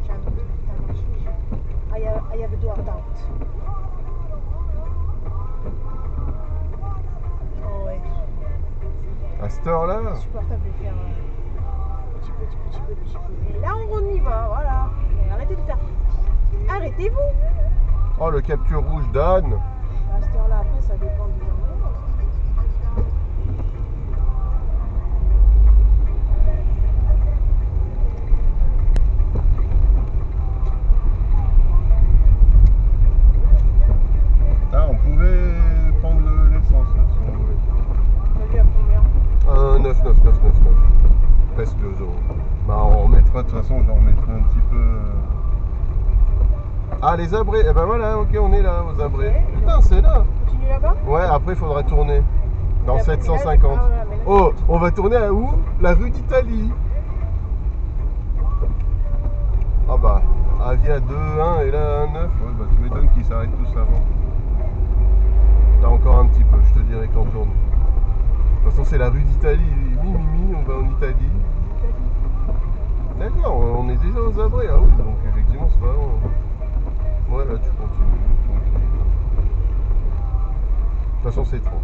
Speaker 2: J'ai un autre Intermarché. I have a door doubt. Oh ouais.
Speaker 1: À cette heure-là?
Speaker 2: C'est insupportable de faire petit peu. Et là, on y va, voilà. Et arrêtez de faire. Arrêtez-vous!
Speaker 1: Oh, le capture rouge d'Anne!
Speaker 2: À cette heure-là, après, ça dépend du endroit.
Speaker 1: Ah, on pouvait prendre l'essence là, si on voulait.
Speaker 2: On a vu à combien?
Speaker 1: 9,99. Presque 2 euros. Bah, on remettra, de toute façon, j'en remettrai un petit peu. Ah, les abrés! Eh ben voilà, ok, on est là, aux abrés.
Speaker 2: Okay.
Speaker 1: Putain, c'est là!
Speaker 2: Continue là-bas?
Speaker 1: Ouais, après, il faudra tourner. Dans
Speaker 2: La
Speaker 1: 750.
Speaker 2: Ah, voilà, mais là,
Speaker 1: Oh, on va tourner à où? La rue d'Italie. Ah bah, Avia 2, 1 et là 1, 9. Ouais, bah, tu m'étonnes qu'ils s'arrêtent tous avant. T'as encore un petit peu, je te dirai quand on tourne. De toute façon, c'est la rue d'Italie. Mimi, on va en Italie. D'accord, on est déjà aux abrés. Ah oui, donc effectivement, c'est pas long. Ouais, là, tu continues. De toute façon, c'est 30.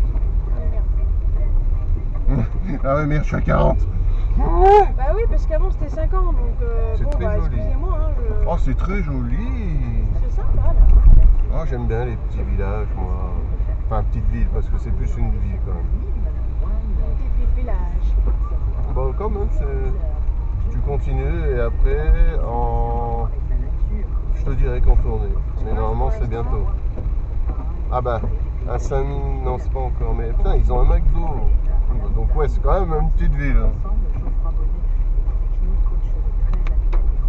Speaker 1: Ah ouais, merde, je suis à 40.
Speaker 2: Bah oui, parce qu'avant c'était 50, donc
Speaker 1: C'est
Speaker 2: bon,
Speaker 1: très
Speaker 2: bah
Speaker 1: joli.
Speaker 2: excusez-moi. Hein,
Speaker 1: Oh, c'est très joli.
Speaker 2: C'est sympa là.
Speaker 1: Oh, j'aime bien les petits villages, moi. Enfin, petite ville, parce que c'est plus une ville quand même.
Speaker 2: Un petit petit village.
Speaker 1: Bon, quand même, tu continues et après, je te dirai quand tourner. Mais normalement, c'est bientôt. Ah bah, à 5000, non, c'est pas encore. Mais putain, ils ont un McDo. Donc ouais, c'est quand même une petite ville.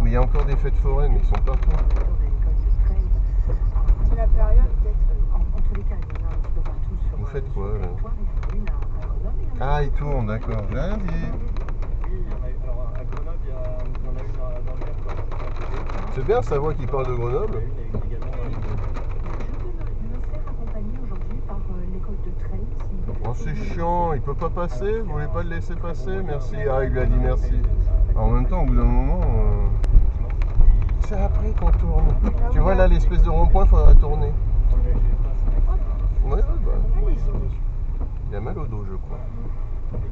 Speaker 1: Mais il y a encore des fêtes foraines, mais ils sont partout.
Speaker 2: C'est la période peut-être.
Speaker 1: Vous faites quoi là? Ah, ils tournent, d'accord. J'ai rien dit. C'est bien sa voix qui parle de Grenoble. Oh, c'est chiant, il peut pas passer, vous voulez pas le laisser passer? Merci. Ah, il lui a dit merci. En même temps, au bout d'un moment, c'est après qu'on tourne. Tu vois là l'espèce de rond-point, il faudra tourner. Ouais, bah. Il a mal au dos, je crois.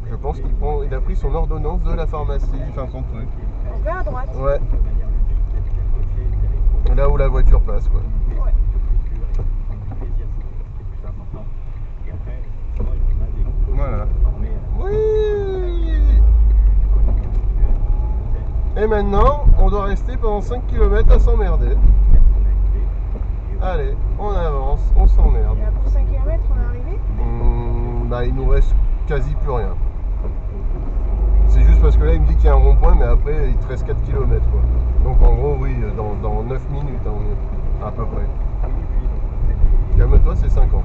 Speaker 1: Je pense qu'il a pris son ordonnance de la pharmacie, enfin son truc.
Speaker 2: On va à droite.
Speaker 1: Ouais. Là où la voiture passe, quoi.
Speaker 2: Ouais.
Speaker 1: Voilà. Oui. Et maintenant, on doit rester pendant 5 km à s'emmerder. Allez, on avance, on s'emmerde.
Speaker 2: Et après 5 km, on est arrivé?
Speaker 1: Bah, il nous reste quasi plus rien. C'est juste parce que là, il me dit qu'il y a un rond-point, mais après, il te reste 4 km, quoi. Donc, en gros, oui, dans 9 minutes, hein, à peu près. Calme-toi, c'est 50.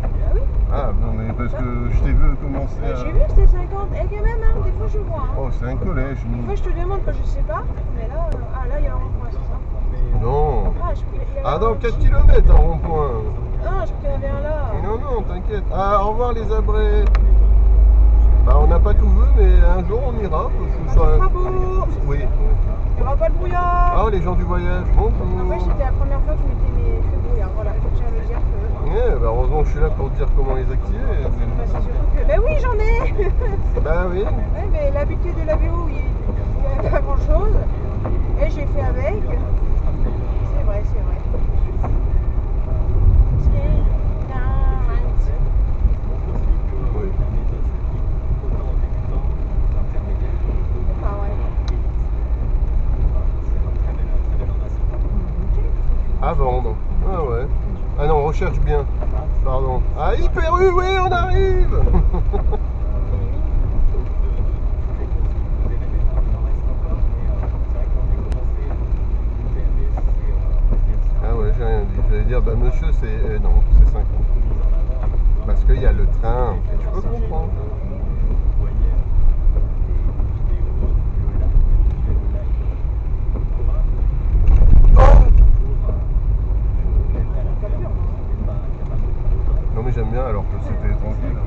Speaker 2: Ah oui.
Speaker 1: Ah non, mais parce que je t'ai vu commencer à...
Speaker 2: J'ai vu que c'était 50. Et quand même, hein, des fois je vois. Hein.
Speaker 1: Oh, c'est un collège.
Speaker 2: Des fois je te demande quand je sais pas. Mais là, là il y a un rond-point, c'est ça?
Speaker 1: Non.
Speaker 2: Il y a
Speaker 1: Ah,
Speaker 2: un
Speaker 1: dans
Speaker 2: petit-
Speaker 1: 4 km un rond-point.
Speaker 2: Ah, je crois qu'il y en avait un là.
Speaker 1: Non, non, t'inquiète. Ah, au revoir les abrés. Bah, on n'a pas tout vu, mais un jour on ira.
Speaker 2: Ça sera beau.
Speaker 1: Oui.
Speaker 2: Il n'y aura pas de brouillard.
Speaker 1: Ah, les gens du voyage, bonjour.
Speaker 2: En fait, c'était la première fois que je mettais mes feux brouillard. Voilà, je tiens à le dire que.
Speaker 1: Ouais, bah heureusement que je suis là pour te dire comment les activer.
Speaker 2: Bah, c'est surtout que. Ben oui, j'en ai.
Speaker 1: Bah oui.
Speaker 2: Ouais, mais l'habitude de la VO, il n'y avait pas grand chose. Et j'ai fait avec. C'est vrai, c'est vrai.
Speaker 1: Oui.
Speaker 2: Ah ouais.
Speaker 1: À vendre. Ah ouais. Ah non, on recherche bien. Pardon. Ah, Hyper U, oui, on arrive. Ah ouais, j'ai rien dit. J'allais dire, bah monsieur, c'est... non, c'est 50. Parce qu'il y a le train. Et tu peux comprendre. Non mais j'aime bien alors que c'était tranquille.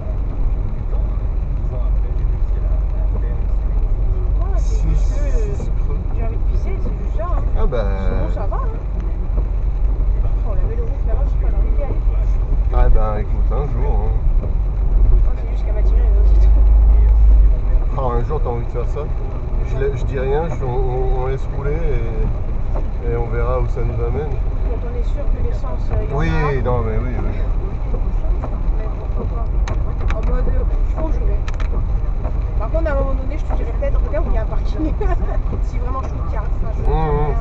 Speaker 2: Voilà, c'est
Speaker 1: Six
Speaker 2: juste que
Speaker 1: creux.
Speaker 2: j'ai envie de pisser, c'est juste ça. Hein.
Speaker 1: Ah bah...
Speaker 2: Sinon, ça va. Hein. Oh, la véloroute là-bas, je sais pas envie d'y aller.
Speaker 1: Ah bah écoute, un jour. Hein.
Speaker 2: Oh, c'est juste qu'elle m'a tiré les autres, c'est tout.
Speaker 1: Oh, un jour t'as envie de faire ça. Je dis rien, on laisse rouler et on verra où ça nous amène.
Speaker 2: Quand on est sûr que l'essence, il y en
Speaker 1: Oui,
Speaker 2: a.
Speaker 1: non mais oui, oui.
Speaker 2: Mais pourquoi pas. En mode, il faut jouer. Par contre, à un moment donné, je te dirais peut-être, regarde où il y a un parking. Si vraiment je trouve qu'il y a rien.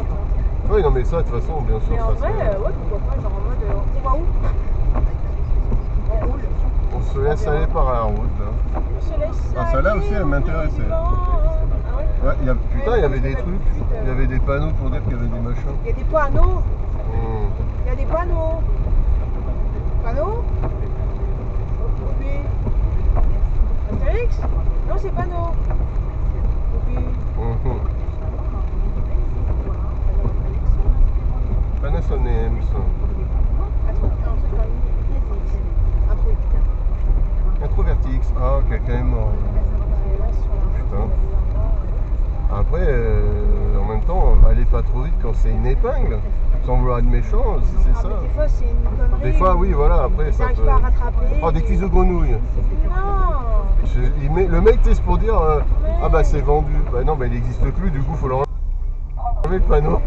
Speaker 1: Oui, non mais ça de toute façon, bien sûr.
Speaker 2: Mais en
Speaker 1: ça,
Speaker 2: vrai, ouais, pourquoi pas, genre en mode, on va où? On roule.
Speaker 1: on se laisse aller par la route. Là.
Speaker 2: On se laisse
Speaker 1: Ah, celle-là aussi, elle m'intéressait. Ouais, putain, il y avait des trucs, il y avait des panneaux pour dire qu'il y avait des machins.
Speaker 2: Il y a des panneaux. Il y a des panneaux. Panneaux? Oui. Astérix? Non, c'est panneaux. Oui.
Speaker 1: Panasonic, ça. Introvertix. Ah, quelqu'un est mort. Putain. Après, en même temps, aller pas trop vite quand c'est une épingle, sans vouloir être méchant, si c'est ça.
Speaker 2: Des fois, c'est une connerie.
Speaker 1: Des fois, oui, voilà, après ça
Speaker 2: T'arrives
Speaker 1: peut...
Speaker 2: pas à rattraper.
Speaker 1: Oh, des cuisses de grenouille.
Speaker 2: Non.
Speaker 1: Le mec, c'est pour dire, ah bah c'est vendu. Bah non, bah il n'existe plus, du coup, faut l'enlever le panneau.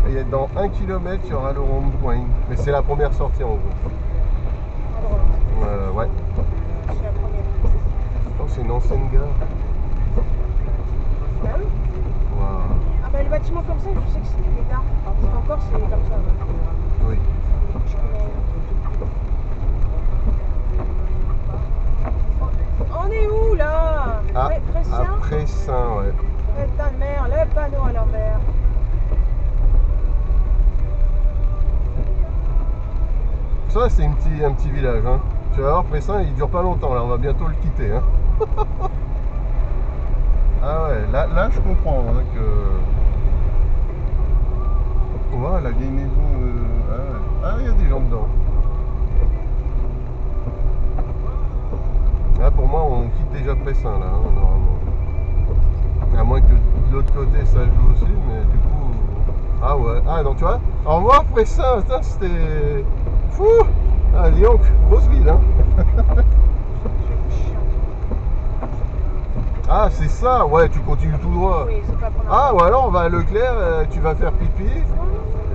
Speaker 1: Et dans 1 km, il y aura le rond-point. Mais c'est la première sortie en gros. Ouais.
Speaker 2: C'est la première.
Speaker 1: Oh, c'est une ancienne gare.
Speaker 2: Bah oui.
Speaker 1: Wow.
Speaker 2: Ah bah les bâtiments comme ça, je sais que c'est des gares. Parce qu'encore, c'est comme ça. Ouais.
Speaker 1: Oui.
Speaker 2: On est où là?
Speaker 1: Ah,
Speaker 2: Pressin?
Speaker 1: à Pressin, ouais.
Speaker 2: Putain de merde, le panneau à l'envers.
Speaker 1: Ça, c'est un petit village. Hein. Tu vas voir, Pressin, il dure pas longtemps. Là, on va bientôt le quitter. Hein. Ah ouais, là je comprends hein, que... Ouais, la vieille maison... Ah, il y a des gens dedans. Là, pour moi, on quitte déjà Pressin, là, hein, normalement. À moins que de l'autre côté, ça joue aussi, mais du coup... Ah ouais, ah donc tu vois, au revoir Pressin, c'était... Fou. Ah, Lyon, grosse ville, hein. Ah, c'est ça, ouais, tu continues tout droit.
Speaker 2: Oui, c'est pas pour
Speaker 1: Ah, ou alors on va à Leclerc, tu vas faire pipi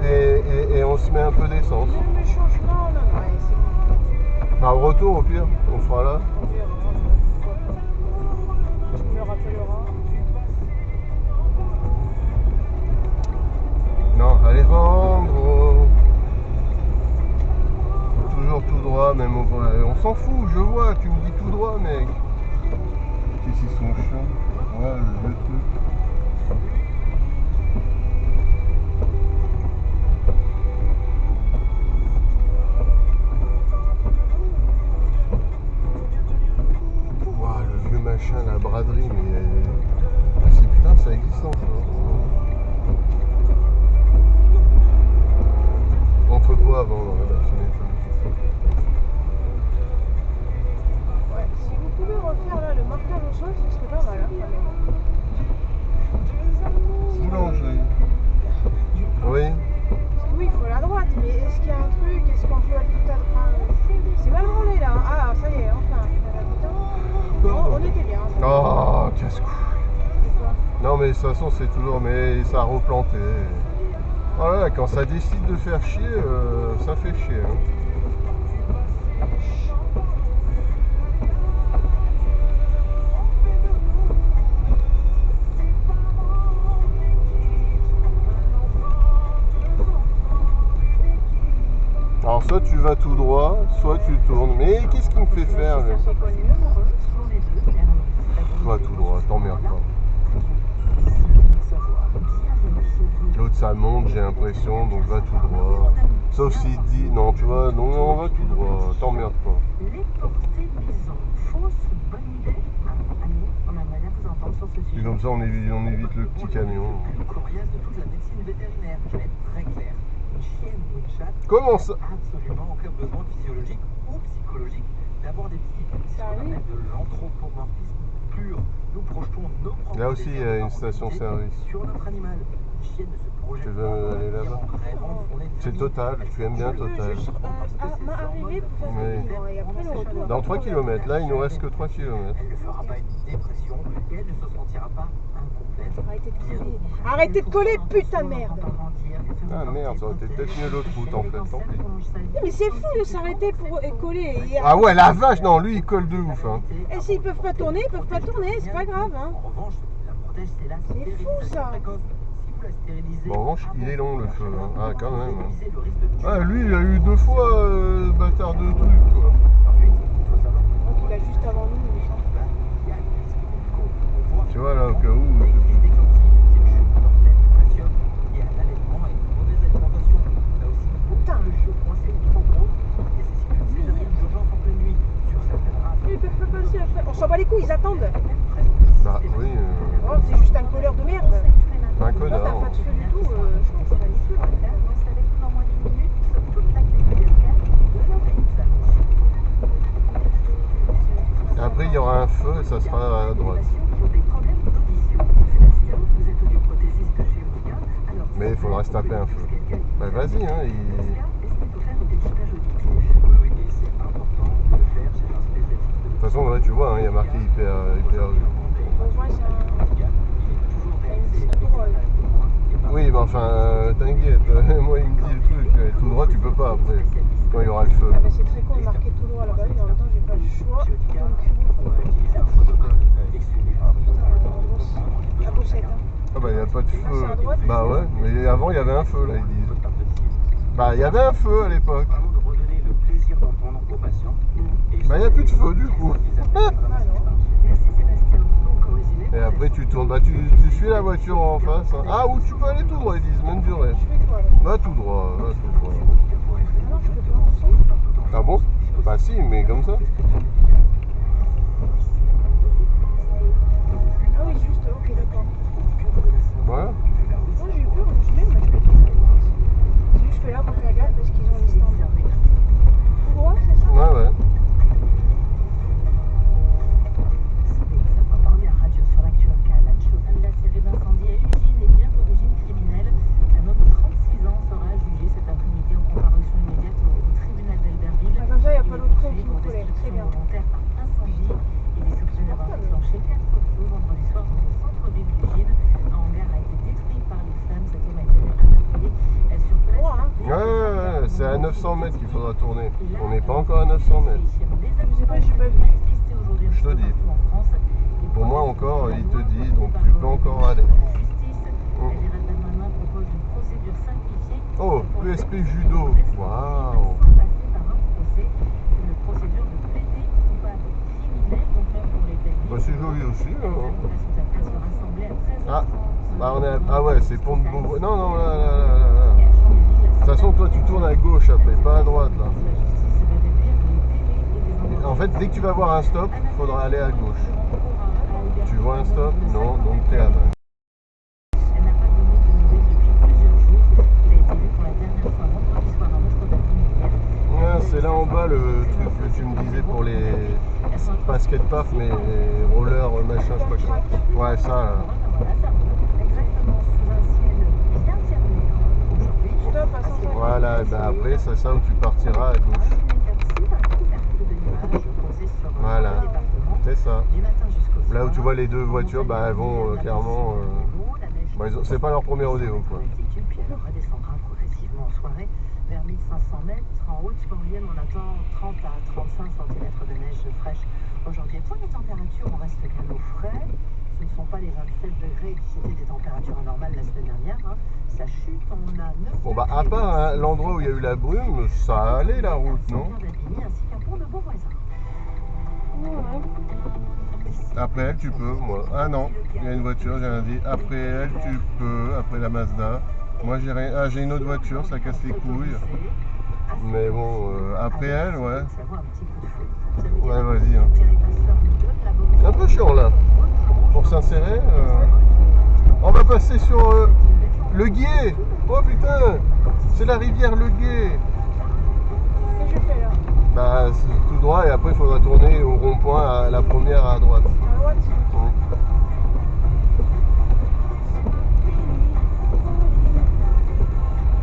Speaker 1: et on se met un peu d'essence.
Speaker 2: Ne me change pas, non, ouais, c'est bon.
Speaker 1: Bah, au retour, au pire, on fera là.
Speaker 2: Tu me le rappelleras.
Speaker 1: Non, Alejandro. Toujours tout droit, même au... On s'en fout, je vois, tu me dis tout droit, mec. Qu'est-ce qu'ils sont chiants. Ouais, le truc. machin, la braderie, mais c'est putain, ça existe encore. Entrepôt avant, là, tu m'étonnes.
Speaker 2: Ouais, si vous pouvez refaire là le marquage au sol, ce serait pas mal. Hein,
Speaker 1: Boulangerie. Oui.
Speaker 2: Oui, il faut la droite, mais est-ce qu'il y a un truc? Est-ce qu'on peut aller tout à droite? C'est mal roulé là. Ah, ça y est, enfin. On était bien.
Speaker 1: Oh, casse-cou. Non, mais de toute façon, c'est toujours. Mais ça a replanté. Voilà, quand ça décide de faire chier, ça fait chier. Hein. Alors soit tu vas tout droit, soit tu tournes. Mais qu'est-ce qu'il me fait faire lui? Va tout droit, t'emmerdes pas. L'autre ça monte, j'ai l'impression, donc va tout droit. Sauf s'il dit non, tu vois, non, on va tout droit, t'emmerdes pas. Et comme ça on évite le petit camion. Comment ça?
Speaker 3: Absolument aucun besoin physiologique ou psychologique d'avoir des petits. C'est ce qu'on appelle de l'anthropomorphisme pur. Nous projetons nos propres.
Speaker 1: Là aussi il y a une station-service.
Speaker 3: Sur notre animal. Une chienne ne se projette
Speaker 1: Tu veux aller là-bas? C'est Total, tu aimes bien Total.
Speaker 2: Arrivé pour faire le livre et après le retour.
Speaker 1: Dans 3 km, là il nous reste que 3 km.
Speaker 3: Elle ne fera pas une dépression et elle ne se sentira pas incomplète.
Speaker 2: Arrêtez de coller, putain de merde!
Speaker 1: Ah merde, ça aurait été peut-être mieux l'autre route en fait, tant pis.
Speaker 2: Mais c'est fou de s'arrêter pour coller.
Speaker 1: Ah ouais, la vache, non, lui il colle de ouf. Hein.
Speaker 2: Et s'ils peuvent pas tourner, ils peuvent pas tourner, c'est pas grave. Hein.
Speaker 3: En revanche, la protège, c'est la
Speaker 2: C'est fou ça!
Speaker 1: Bon, en revanche, il est long le feu. Hein. Ah, quand même. Hein. Ah, lui il a eu 2 fois bâtard de truc quoi.
Speaker 2: Donc il a juste avant nous.
Speaker 1: Tu vois là, au cas où.
Speaker 2: Putain! Ils peuvent pas passer après. On s'en bat les couilles, ils attendent.
Speaker 1: Bah oui.
Speaker 2: Oh, c'est juste un colleur de merde.
Speaker 1: Un
Speaker 2: Là,
Speaker 1: connard.
Speaker 2: t'as pas de feu du tout. Je trouve que c'est ridicule.
Speaker 1: Et après il y aura un feu et ça sera à droite. Mais il faudra se taper un feu. Bah vas-y, hein.
Speaker 3: De
Speaker 1: toute façon, ouais, tu vois, hein, il y a marqué hyper U. Oui, mais enfin, t'inquiète, moi il me dit le truc, tout droit tu peux pas après, quand il y aura le feu.
Speaker 2: Ah bah c'est très con de marquer tout droit là-bas, mais en même temps j'ai pas le choix. Donc, à Bossette. Hein.
Speaker 1: Ah bah il n'y a pas de feu. Bah ouais, mais avant il y avait un feu là, ils disent. Bah il y avait un feu à l'époque. Bah il n'y a plus de feu du coup. Et après tu tournes, bah tu suis la voiture en face. Hein. Ah ou tu peux aller tout droit, ils disent, même durée. Va tout droit, va tout droit.
Speaker 2: Non, je peux pas aussi.
Speaker 1: Ah bon? Bah si, mais comme ça.
Speaker 2: Ah oui, juste, ok, d'accord.
Speaker 1: Voilà.
Speaker 2: Moi j'ai eu peur, je me suis dit, mais je vais tout faire. C'est juste que là, faut faire gaffe parce qu'ils ont les stands. Tout droit, c'est ça?
Speaker 1: Ouais, ouais. C'est à 900 mètres qu'il faudra tourner. On n'est pas encore à 900 mètres.
Speaker 2: Je sais pas, j'ai pas vu.
Speaker 1: Je te dis. Pour moi encore, il te dit, donc tu peux encore aller. Oh, PSP judo. Waouh. Bah, c'est joli aussi. Hein. Ah, bah on est à... Ah ouais, c'est Pont de Beauvoir. Non, non, là. De toute façon, toi, tu tournes à gauche après, pas à droite, là. En fait, dès que tu vas voir un stop, il faudra aller à gauche.
Speaker 3: Albert
Speaker 1: Tu vois un
Speaker 3: Einstein,
Speaker 1: stop?
Speaker 3: de
Speaker 1: Non,
Speaker 3: 50
Speaker 1: donc
Speaker 3: mètres
Speaker 1: t'es
Speaker 3: de
Speaker 1: à 20.
Speaker 3: Elle n'a pas donné de nouvelles depuis plusieurs jours. Il a été vu pour la dernière fois vendredi soir à Moscou-Daphine hier.
Speaker 1: Ah, c'est là en bas le truc que tu me disais pour les. Pas skatepark, mais les rollers, machin, je sais pas quoi. Ouais, ça là.
Speaker 3: Voilà, ça roule exactement sous un ciel bien fermé aujourd'hui.
Speaker 2: Stop à 150.
Speaker 1: Voilà, et ben après, c'est ça où tu partiras à gauche. Voilà, c'est ça. Là où tu vois les deux voitures, bah, elles vont clairement. Bah, c'est pas leur premier rodéo, quoi.
Speaker 3: Puis elle redescendra progressivement en soirée vers 1500 mètres. En haute moyenne, on attend 30 à 35 cm de neige fraîche aujourd'hui. Pour les températures, on reste quand même au frais. Ce ne sont pas les 27 degrés qui étaient des températures anormales la semaine dernière. Hein. Ça chute, on a 9
Speaker 1: Bon, bah, à part hein, l'endroit où il y a eu la brume, ça allait la route, non?
Speaker 3: ainsi qu'un pont de Beauvoisin.
Speaker 2: Ouais.
Speaker 1: Après elle, tu peux, moi. Ah non, il y a une voiture, j'ai rien dit. Après elle, tu peux, après la Mazda. Moi, j'ai rien. Ah, j'ai une autre voiture, ça casse les couilles. Mais bon, après elle, ouais. Ouais, vas-y. Hein. Un peu chiant là. Pour s'insérer. On va passer sur le Guier. Oh putain, c'est la rivière Le Guier.
Speaker 2: Qu'est-ce que je fais là?
Speaker 1: Bah, c'est tout droit et après il faudra tourner au rond-point à la première à droite.
Speaker 2: À droite.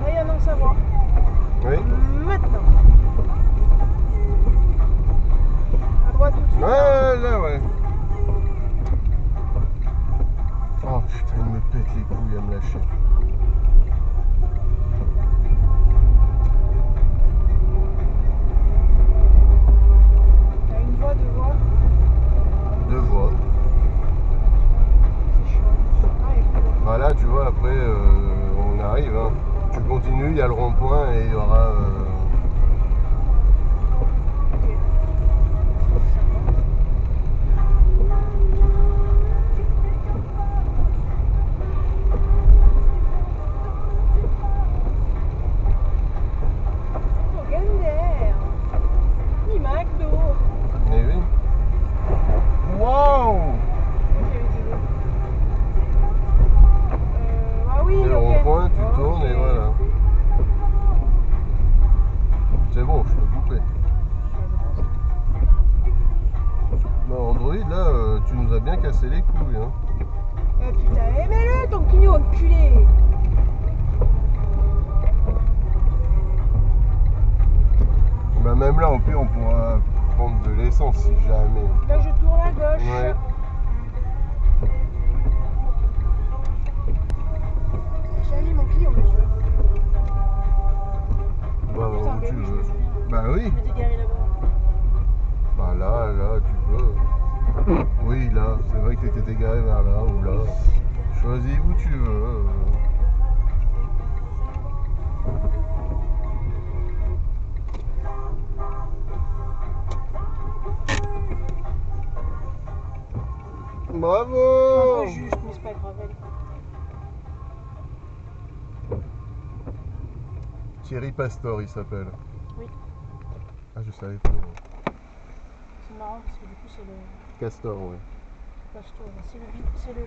Speaker 2: Là, il y en a en Savoie.
Speaker 1: Oui.
Speaker 2: Maintenant. À droite tout de suite.
Speaker 1: Ouais, là, ouais. Oh putain, il me pète les couilles à me lâcher.
Speaker 2: T'as une voie, deux voies.
Speaker 1: Deux voies.
Speaker 2: C'est chiant. Ah, et puis,
Speaker 1: Voilà, tu vois, après on arrive. Hein. Tu continues, il y a le rond-point et il y aura.
Speaker 2: ok. Oh, Gander. Mi McDo.
Speaker 1: Mais oui. Waouh!
Speaker 2: Ok, c'est bon. Ah oui,
Speaker 1: Et le
Speaker 2: ok.
Speaker 1: rond-point, tu
Speaker 2: Ok.
Speaker 1: tournes et voilà. C'est bon, je peux couper. Bah, Android, là, tu nous as bien cassé les couilles. Hein.
Speaker 2: Eh putain, aimez-le ton clignot enculé.
Speaker 1: Bah, même là, au pire, on pourra prendre de l'essence si jamais.
Speaker 2: Là, je tourne à gauche.
Speaker 1: Ouais.
Speaker 2: J'ai mis mon client, monsieur.
Speaker 1: Bah,
Speaker 2: Putain,
Speaker 1: où
Speaker 2: mais
Speaker 1: tu
Speaker 2: oui, je
Speaker 1: veux.
Speaker 2: me souviens.
Speaker 1: Bah oui.
Speaker 2: Je m'étais garé là-bas.
Speaker 1: Bah là, tu peux. Oui, là, c'est vrai que t'étais égaré vers là ou là. Choisis où tu veux.
Speaker 2: Un
Speaker 1: Bravo!
Speaker 2: peu juste, mais c'est pas grave. Allez.
Speaker 1: Thierry Pastor, il s'appelle.
Speaker 2: Oui.
Speaker 1: Ah, je savais pas.
Speaker 2: C'est marrant parce que du coup, c'est le
Speaker 1: Castor, oui.
Speaker 2: pasteur. C'est le